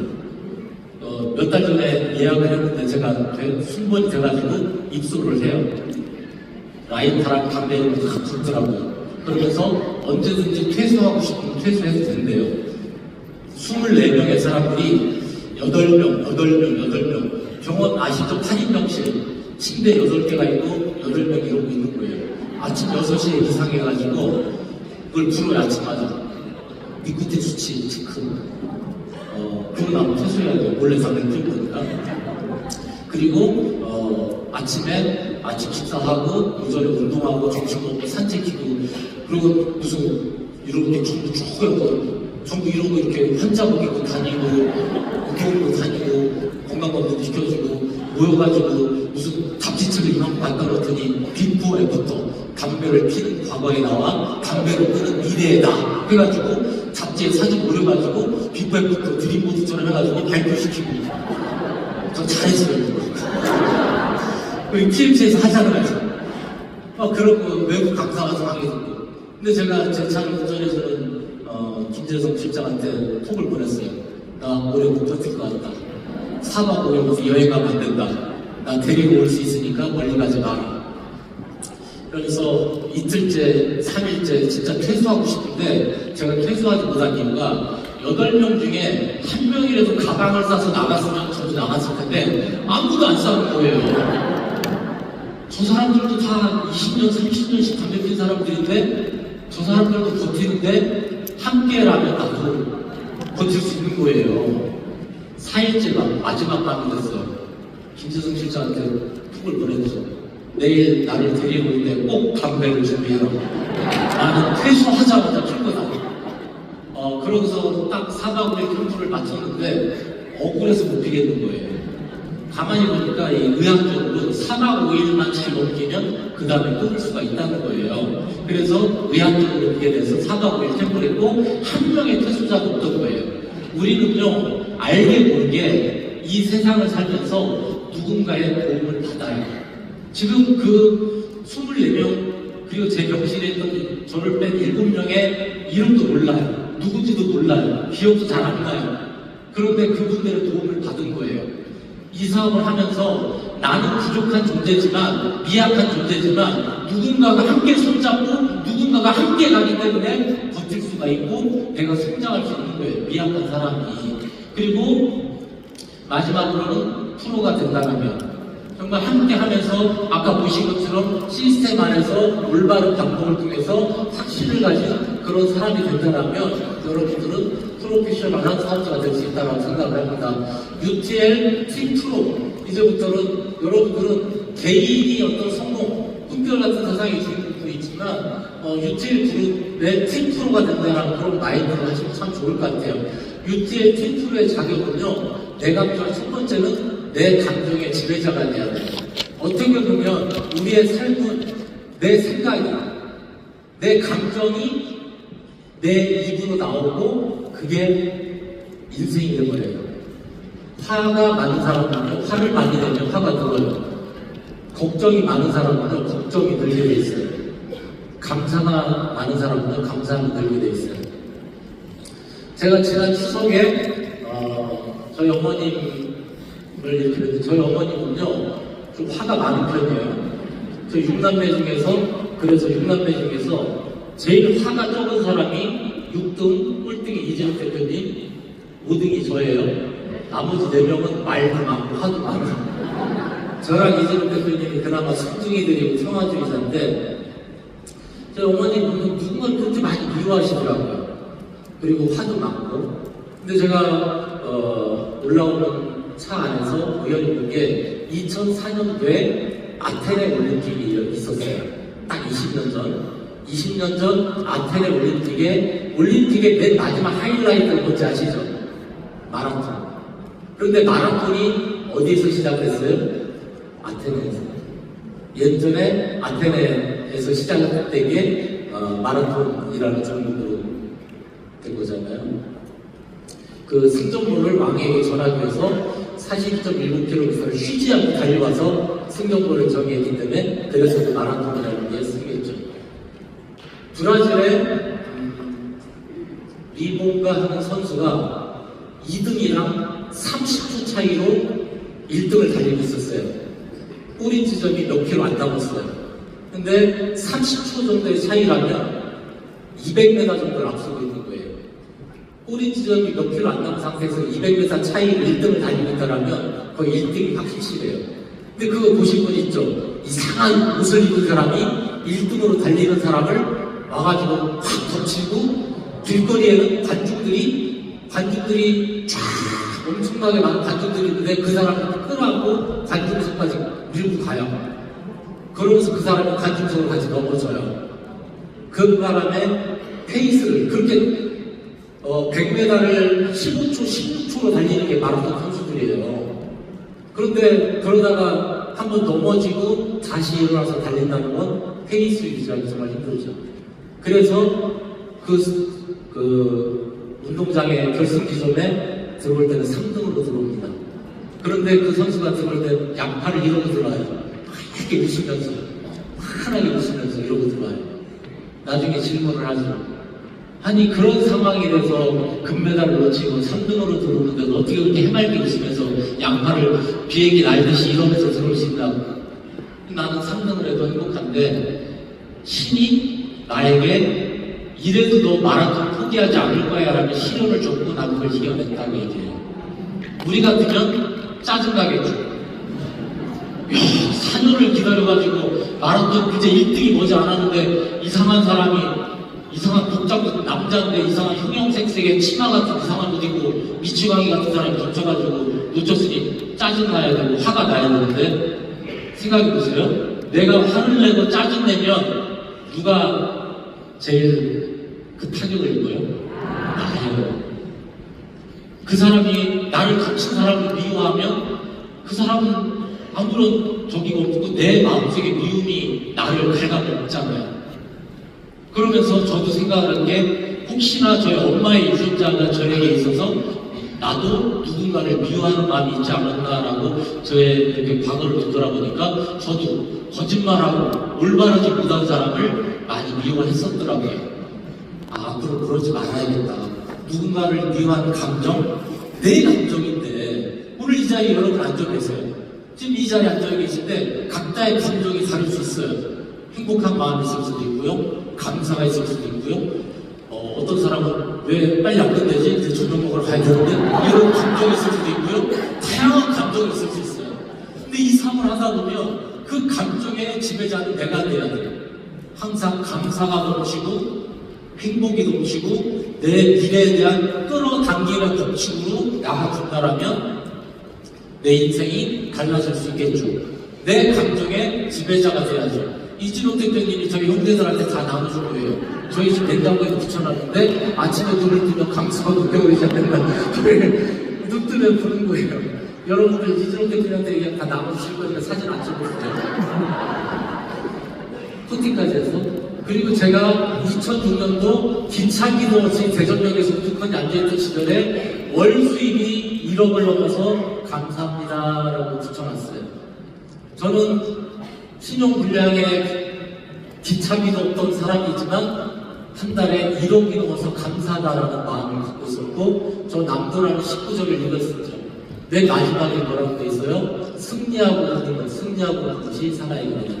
몇 달 전에 예약을 했는데 제가 순번이 돼가지고 입소를 해요. 라이터랑 담배를 다 불더라고요. 그러면서 언제든지 퇴소하고 싶으면 퇴소해도 된대요. 24명의 사람들이 8명. 병원 아시죠? 8인병실. 침대 8개가 있고 8명이 이러고 있는 거예요. 아침 6시에 이상해가지고 그걸 불어요, 아침마다. 니코틴 수치 체크. 그거 나면 퇴소해야 돼요. 원래 담배 피우고 거니까. 그리고 아침에 아침 식사하고 오전에 운동하고 점심 먹고 산책하고 그리고 무슨 이렇게 전부 전부 이런 거 이렇게 환자복 입고 다니고 교복 입고 다니고 건강검진 시켜주고 모여가지고 무슨 잡지책을 이만큼 갖다 놓더니 비포 애프터 담배를 피는 과거에 나와 담배를 끄는 미래에다 해가지고 잡지에 사진 올려가지고 비포 애프터 드림보드처럼 해가지고 발표시키고 저 잘했어요. TMC에서 하잖아요. 그렇고 외국 강사 가서 하게 됐고. 근데 제가 제 차를 전에서는 김재성 실장한테 톡을 보냈어요. 나 올해 못 버틸 것 같다. 4박 5일 무슨 여행 가면 안 된다. 나 데리고 올 수 있으니까 멀리 가지 마라. 그래서 이틀째, 3일째 진짜 퇴소하고 싶은데 제가 퇴소하지 못한 이유가 8명 중에 1명이라도 가방을 싸서 나갔으면 저도 나갔을 텐데 아무도 안 싸는 거예요. 저 사람들도 다 20년, 30년씩 담배 핀 사람들인데 저 사람들도 버티는데 함께라면 나도 버틸 수 있는 거예요. 4일째가 마지막 밤이 됐어요. 김재성 실장한테 톡을 보내줬어요. 내일 나를 데리고 올 때 꼭 담배를 준비하라고. 나는 퇴소하자마자 필 거다. 그러고서 딱 4박 5일 캠프를 마쳤는데 억울해서 못 피겠는 거예요. 가만히 보니까 이 의학적으로 4박 5일만 잘 넘기면 그 다음에 끊을 수가 있다는 거예요. 그래서 의학적으로 그게 돼서 4박 5일 캠프를 했고 한 명의 퇴소자도 없던 거예요. 우리는요 알게 모르게 이 세상을 살면서 누군가의 도움을 받아요. 지금 그 24명 그리고 제 병실에 있던 저를 뺀 7명의 이름도 몰라요. 누군지도 몰라요. 기억도 잘 안 나요. 그런데 그분들의 도움을 받은 거예요. 이 사업을 하면서 나는 부족한 존재지만 미약한 존재지만 누군가가 함께 손잡고 누군가가 함께 가기 때문에 버틸 수가 있고 내가 성장할 수 있는 거예요. 미약한 사람이. 그리고 마지막으로는 프로가 된다면 정말 함께 하면서 아까 보신 것처럼 시스템 안에서 올바른 방법을 통해서 확신을 가진 그런 사람이 된다면 여러분들은 프로페셔널한 사업자가 될 수 있다고 생각을 합니다. UTL 팀 프로 이제부터는 여러분들은 개인이 어떤 성공, 꿈결 같은 세상의 주인공도 있지만 UTL 그룹의 팀 프로가 된다는 그런 마인드를 하시면 참 좋을 것 같아요. UTL 팀 프로의 자격은요. 내 감정 첫 번째는 내 감정의 지배자가 돼야 돼요. 어떻게 보면 우리의 삶은 내 생각이다. 내 감정이 내 입으로 나오고 그게 인생이 되어버려요. 화가 많은 사람은요, 화를 많이 내면 화가 늘어요. 걱정이 많은 사람은요, 걱정이 늘게 돼 있어요. 감사가 많은 사람은요, 감사가 늘게 돼 있어요. 제가 지난 추석에 저희 어머님을 이렇게 했는데 저희 어머님은요, 좀 화가 많은 편이에요. 저희 6남매 중에서, 그래서 6남매 중에서 제일 화가 적은 사람이 6등, 꼴등이 이재용 대표님, 5등이 저예요. 나머지 4명은 말도 많고 화도 많고. 저랑 이재용 대표님이 그나마 순둥이들이고 평화주의자인데, 저희 어머님은 누군가를 그렇게 많이 미워하시더라고요. 그리고 화도 많고. 근데 제가 올라오는 차 안에서 우연히 본 게 2004년도에 아테네 올림픽이 있었어요. 딱 20년 전. 20년 전 아테네 올림픽의 맨 마지막 하이라이트가 뭔지 아시죠? 마라톤. 그런데 마라톤이 어디에서 시작됐어요? 아테네에서. 예전에 아테네에서 시작했던 게 마라톤이라는 종목으로 된 거잖아요. 그 승전보를 왕에게 전하기 위해서 42.19km를 쉬지 않고 달려와서 승전보를 정의했기 때문에 그래서 그 마라톤이라는 게 생겼죠. 브라질의 리본가 하는 선수가 2등이랑 30초 차이로 1등을 달리고 있었어요. 꼬리 지점이 몇 킬로 안 남았어요. 근데 30초 정도의 차이라면 200m 정도를 앞서고 있는 거예요. 꼬리 지점이 몇 킬로 안 남은 상태에서 200m 차이로 1등을 달리고 있다면 거의 1등이 확실해요. 근데 그거 보신 분 있죠? 이상한 옷을 입은 사람이 1등으로 달리는 사람을 와가지고 확 덮치고 길거리에는 관중들이 쫙 엄청나게 많은 관중들이 있는데 그 사람을 끌어안고 관중석까지 밀고 가요. 그러면서 그 사람이 관중석으로 같이 넘어져요. 그 바람에 페이스를 그렇게 100m를 15초, 16초로 달리는 게 마라톤 선수들이에요. 그런데 그러다가 한번 넘어지고 다시 일어나서 달린다는 건 테니스 유지하기 정말 힘들죠. 그래서 그 운동장에 결승기점에 들어올 때는 3등으로 들어옵니다. 그런데 그 선수가 들어올 때 양팔을 이러고 들어와요. 환하게 웃으면서, 환하게 웃으면서 이러고 들어와요. 나중에 질문을 하죠. 아니 그런 상황이 돼서 금메달을 놓치고 3등으로 들어오는데 어떻게 그렇게 해맑게 웃으면서 양팔을 비행기 날듯이 이러면서 들어올 수 있냐고. 나는 3등을 해도 행복한데 신이 나에게 이래도 너 마라톤 포기하지 않을 거야 라는 시련을 줬고 난 그걸 이겨냈다고 얘기해요. 우리 같으면 짜증나겠죠. 야, 4년을 기다려가지고 마라톤 이제 1등이 머지 않았는데 이상한 사람이 이상한 복잡한 남자인데 이상한 형형색색의 치마 같은 이상한 옷 입고 미치광이 같은 사람이 겹쳐가지고 놓쳤으니 짜증나야 되고 화가 나야 되는데 생각해보세요. 내가 화를 내고 짜증내면 누가 제일 그 타격을 입어요? 나예요. 그 사람이 나를 갇힌 사람을 미워하면 그 사람은 아무런 저기가 없고 내 마음속에 미움이 나를 갉아먹잖아요. 그러면서 저도 생각하는 게 혹시나 저희 엄마의 유전자가 저에게 있어서 나도 누군가를 미워하는 마음이 있지 않았나라고 저의 이렇게 과거를 되돌아보니까 저도 거짓말하고 올바르지 못한 사람을 많이 미워했었더라고요. 아, 앞으로 그러지 말아야겠다. 누군가를 미워하는 감정, 내 감정인데 오늘 이 자리에 여러분 앉아 계세요. 지금 이 자리에 앉아 계신데 각자의 감정이 다를 수 있어요. 행복한 마음이 있을 수도 있고요. 감사가 있을 수도 있고요. 어떤 사람은 왜 빨리 안 끝내지? 이제 저녁 먹으러 가야 되는데 이런 감정이 있을 수도 있고요. 다양한 감정이 있을 수 있어요. 근데 이 삶을 하다 보면 그 감정의 지배자는 내가 돼야 돼요. 항상 감사가 넘치고 행복이 넘치고 내 미래에 대한 끌어당기는 법칙으로 나아간다라면 내 인생이 달라질 수 있겠죠. 내 감정의 지배자가 돼야죠. 이진호 대표님이 저희 형제들한테 다 나눠줄 거예요. 저희 집 냉장고에 붙여놨는데 아침에 눈을 뜨면 감사가 느껴오기 시작된다. 눈 뜨면 부는 거예요. 여러분들 이진호 대표님한테 그냥 다 나눠주실 거니까 사진 안 찍어주세요. 코팅까지 해서. 그리고 제가 2006년도 기차기도 없이 대전역에서 북한에 앉아있던 시절에 월 수입이 1억을 넘어서 감사합니다라고 붙여놨어요. 저는 신용불량에 기차비도 없던 사람이지만 한 달에 1억이 넘어서 감사하다라는 마음을 갖고 있었고 저 남도라는 19절을 읽었었죠. 내 마지막에 뭐라고 돼 있어요? 승리하고 하는 것, 승리하고 하는 것이 사나이 겁니다.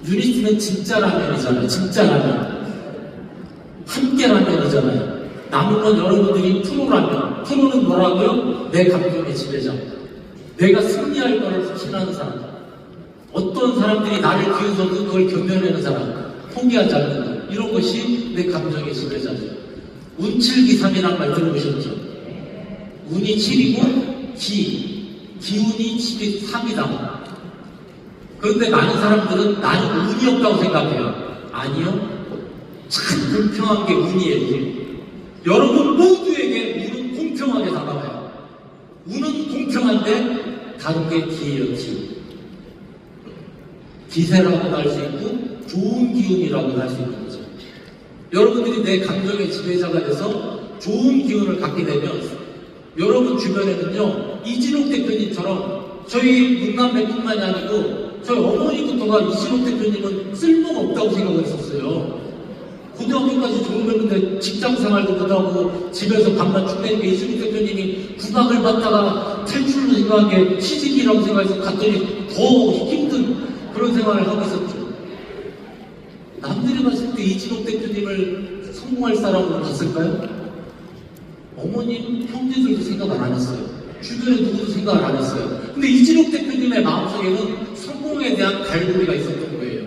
유니티는 진짜 라면이잖아요. 진짜 라면. 함께 라면이잖아요. 남은 건 여러분들이 프로라면. 프로는 뭐라고요? 내 감정의 지배자. 내가 승리할 거를 확신하는 사람. 어떤 사람들이 나를 기웃어도 그걸 견뎌내는 사람, 포기하지 않는 것, 이런 것이 내 감정의 지배자죠. 운칠기삼이라는 말 들어보셨죠? 운이 7이고 기운이 3이다. 그런데 많은 사람들은 나는 운이 없다고 생각해요. 아니요. 참 공평한 게 운이에요. 여러분 모두에게 운은 공평하게 다가와요. 운은 공평한데 다른 게 기예요, 기. 기세라고도 할 수 있고 좋은 기운이라고도 할 수 있는 거죠. 여러분들이 내 감정의 지배자가 돼서 좋은 기운을 갖게 되면 여러분 주변에는요 이진욱 대표님처럼 저희 문남매뿐만이 아니고 저희 어머니부터가 이진욱 대표님은 쓸모가 없다고 생각했었어요. 고등학교까지 졸업했는데 직장생활도 못하고 집에서 밤낮 축내니까 이진욱 대표님이 국악을 받다가 탈출로 생각한 게 취직이라고 생각해서 갔더니 더 힘든 그런 생활을 하고 있었죠. 남들이 봤을 때 이진욱 대표님을 성공할 사람으로 봤을까요? 어머님, 형제들도 생각을 안 했어요. 주변에 누구도 생각을 안 했어요. 근데 이진욱 대표님의 마음속에는 성공에 대한 갈고리가 있었던 거예요.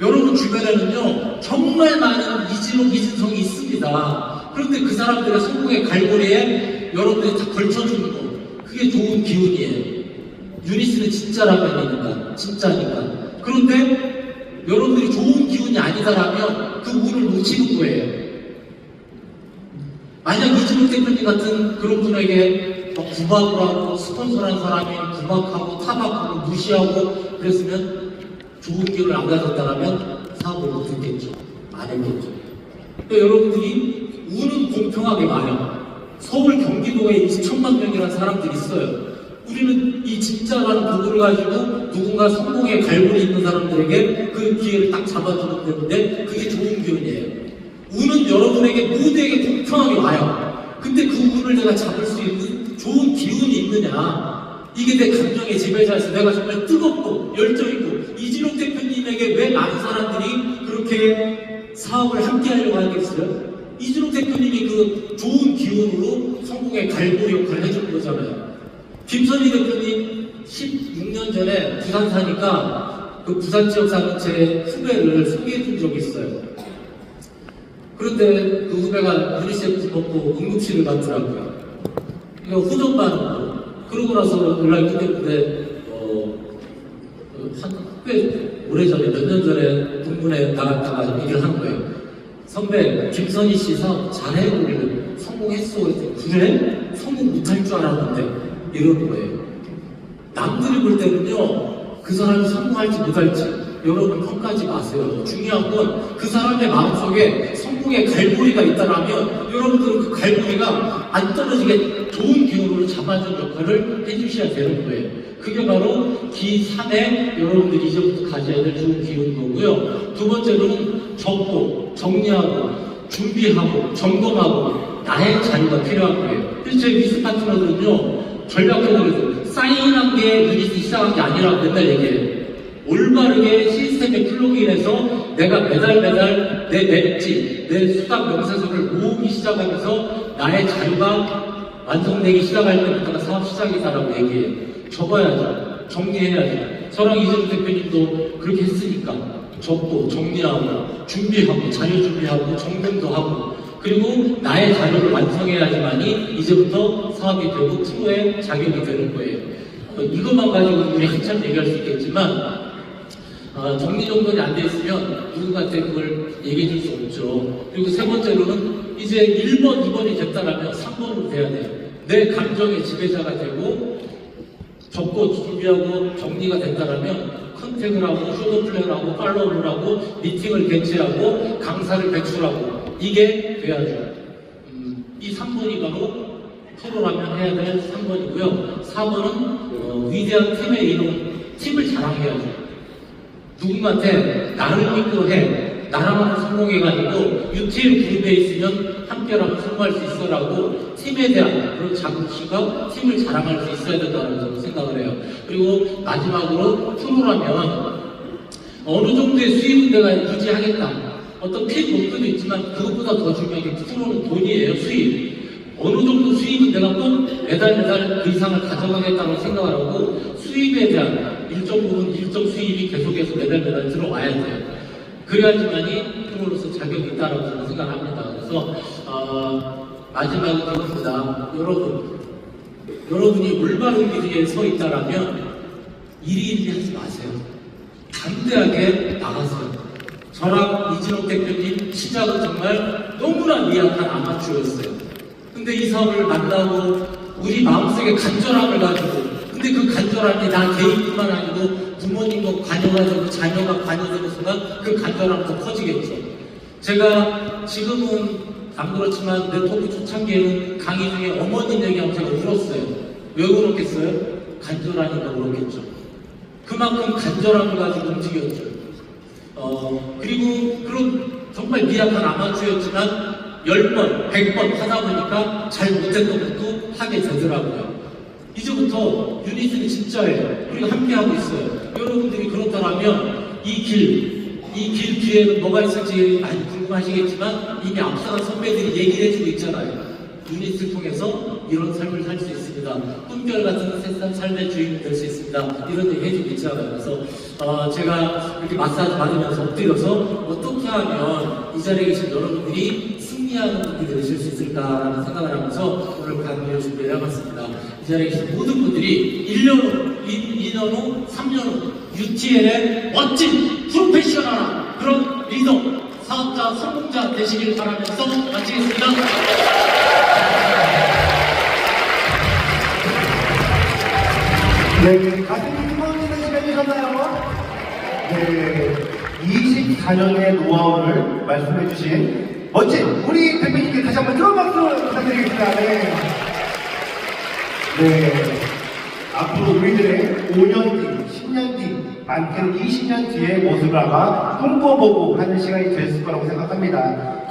여러분 주변에는요 정말 많은 이진욱, 이진성이 있습니다. 그런데 그 사람들의 성공의 갈고리에 여러분들이 다 걸쳐주는 거, 그게 좋은 기운이에요. 유니스는 진짜라면이니까, 진짜니까. 그런데 여러분들이 좋은 기운이 아니다라면 그 운을 놓치는 거예요. 만약 이진욱 대표님 같은 그런 분에게 막 구박을 하고 스폰서란 사람이 구박하고 타박하고 무시하고 그랬으면 좋은 기회를 안 가졌다면 사업을 못 했겠죠. 안 했겠죠. 그러니까 여러분들이 우는 공평하게 말이야. 서울 경기도에 2천만 명이라는 사람들이 있어요. 우리는 이 진짜라는 도구를 가지고 누군가 성공의 갈고리 있는 사람들에게 그 기회를 딱 잡아주는 건데 그게 좋은 기운이에요. 운은 여러분에게 모두에게 공평하게 와요. 근데 그 운을 내가 잡을 수 있는 좋은 기운이 있느냐? 이게 내 감정의 지배자에서 내가 정말 뜨겁고 열정있고 이진욱 대표님에게 왜 많은 사람들이 그렇게 사업을 함께 하려고 하겠어요? 이진욱 대표님이 그 좋은 기운으로 성공의 갈고리 역할을 해준 거잖아요. 김선희 대표님 16년 전에 부산 사니까 그 부산 지역 사는 제 후배를 소개해 준 적이 있어요. 그런데 그 후배가 유니세프 먹고 응급실을 갔더라고요. 이거 후전반 그러고 나서 연락이 끊겼는데 꽤 오래전에 몇 년 전에 동문회 나갔다가 얘기를 한 거예요. 선배 김선희 씨 사업 잘해 우리는 성공했어. 그랬더니 그래? 성공 못할 줄 알았는데 이런 거예요. 남들이 볼 때는요, 그 사람이 성공할지 못할지 여러분 평가하지 마세요. 중요한 건 그 사람의 마음속에 성공의 갈고리가 있다라면 여러분들은 그 갈고리가 안 떨어지게 좋은 기운으로 잡아준 역할을 해주셔야 되는 거예요. 그게 바로 기3에 여러분들이 이제부터 가져야 될 좋은 기운인 거고요. 두 번째로는 적고, 정리하고, 준비하고, 점검하고 나의 자유가 필요한 거예요. 그래서 제 미스 파트너들은요, 전략적으로 사인한 게 유닛이 시작한 게 아니라고 맨날 얘기해요. 올바르게 시스템에 플러그인해서 내가 매달 내 맷집, 내 수당 명세서를 모으기 시작하면서 나의 자유가 완성되기 시작할 때부터가 사업 시작이다라고 얘기해요. 적어야죠. 정리해야죠. 저랑 이재용 대표님도 그렇게 했으니까 적고 정리하고 준비하고 자료 준비하고 점검도 하고 그리고 나의 자료를 완성해야지만이 이제부터 사업이 되고 프로의 자격이 되는 거예요. 이것만 가지고 우리 한참 얘기할 수 있겠지만 정리정돈이 안 돼 있으면 누군가한테 그걸 얘기해 줄 수 없죠. 그리고 세 번째로는 이제 1번, 2번이 됐다라면 3번으로 돼야 돼요. 내 감정의 지배자가 되고 적고 준비하고 정리가 됐다라면 컨택을 하고 쇼도플레이를 하고 팔로우를 하고 미팅을 개최하고 강사를 배출하고 이게 돼야죠. 이 3번이 바로 프로라면 해야 될 3번이고요. 4번은 위대한 팀의 이름, 팀을 자랑해야죠. 누군가한테 나를 이끌어해, 나라만 성공해가지고 UTL 그룹에 있으면 함께라면 성공할 수 있어라고 팀에 대한 그런 자긍심과 팀을 자랑할 수 있어야 된다는 생각을 해요. 그리고 마지막으로 프로라면 어느 정도의 수입은 내가 유지하겠다. 어떤 큰 목표도 있지만 그것보다 더 중요한 게 프로는 돈이에요, 수입. 어느 정도 수입은 내가 꼭 매달 그 이상을 가져가겠다고 생각을 하고 수입에 대한 일정 부분, 일정 수입이 계속해서 매달 들어와야 돼요. 그래야지만이 프로로서 자격이 있다고 저는 생각합니다. 그래서 마지막으로 이겁니다. 여러분이 올바른 길에 서 있다라면 이리이리 하지 마세요. 담대하게 나가세요. 저랑 이진욱 대표님 시작은 정말 너무나 미약한 아마추어였어요. 근데 이 사업을 만나고 우리 마음속에 간절함을 가지고 근데 그 간절함이 나 개인뿐만 아니고 부모님과 관여가 되고 자녀가 관여되는 순간 그 간절함이 더 커지겠죠. 제가 지금은 안 그렇지만 네트워크 초창기에는 강의 중에 어머님 얘기하면 제가 울었어요. 왜 울었겠어요? 간절하니까 울었겠죠. 그만큼 간절함을 가지고 움직였죠. 그리고 그런 정말 미약한 아마추어였지만 10번, 100번 하다 보니까 잘 못했던 것도 하게 되더라고요. 이제부터 유닛은 진짜예요. 우리가 함께하고 있어요. 여러분들이 그렇다면 이 길 뒤에는 뭐가 있을지 많이 궁금하시겠지만 이미 앞서간 선배들이 얘기를 해주고 있잖아요. 유닛을 통해서 이런 삶을 살 수 있습니다. 꿈결 같은 세상 삶의 주인이 될 수 있습니다. 이런 얘기 해주고 있잖아요. 그래서 제가 이렇게 마사지 받으면서 엎드려서 어떻게 하면 이 자리에 계신 여러분들이 승리하는 분들이 되실 수 있을까라는 생각을 하면서 오늘 강의를 준비를 해봤습니다. 이 자리에 계신 모든 분들이 1년 후, 2년 후, 3년 후 UTL의 멋진 프로페셔널한 그런 리더, 사업자, 성공자 되시길 바라면서 마치겠습니다. 네, 가슴이 뜨거워지는 시간이셨나요? 네, 24년의 노하우를 말씀해 주신 멋진 우리 대표님께 다시 한번 뜨거운 박수 부탁드리겠습니다. 네. 네. 앞으로 우리들의 5년 뒤, 10년 뒤, 많게는 20년 뒤의 모습을 아마 꿈꿔보고 하는 시간이 됐을 거라고 생각합니다.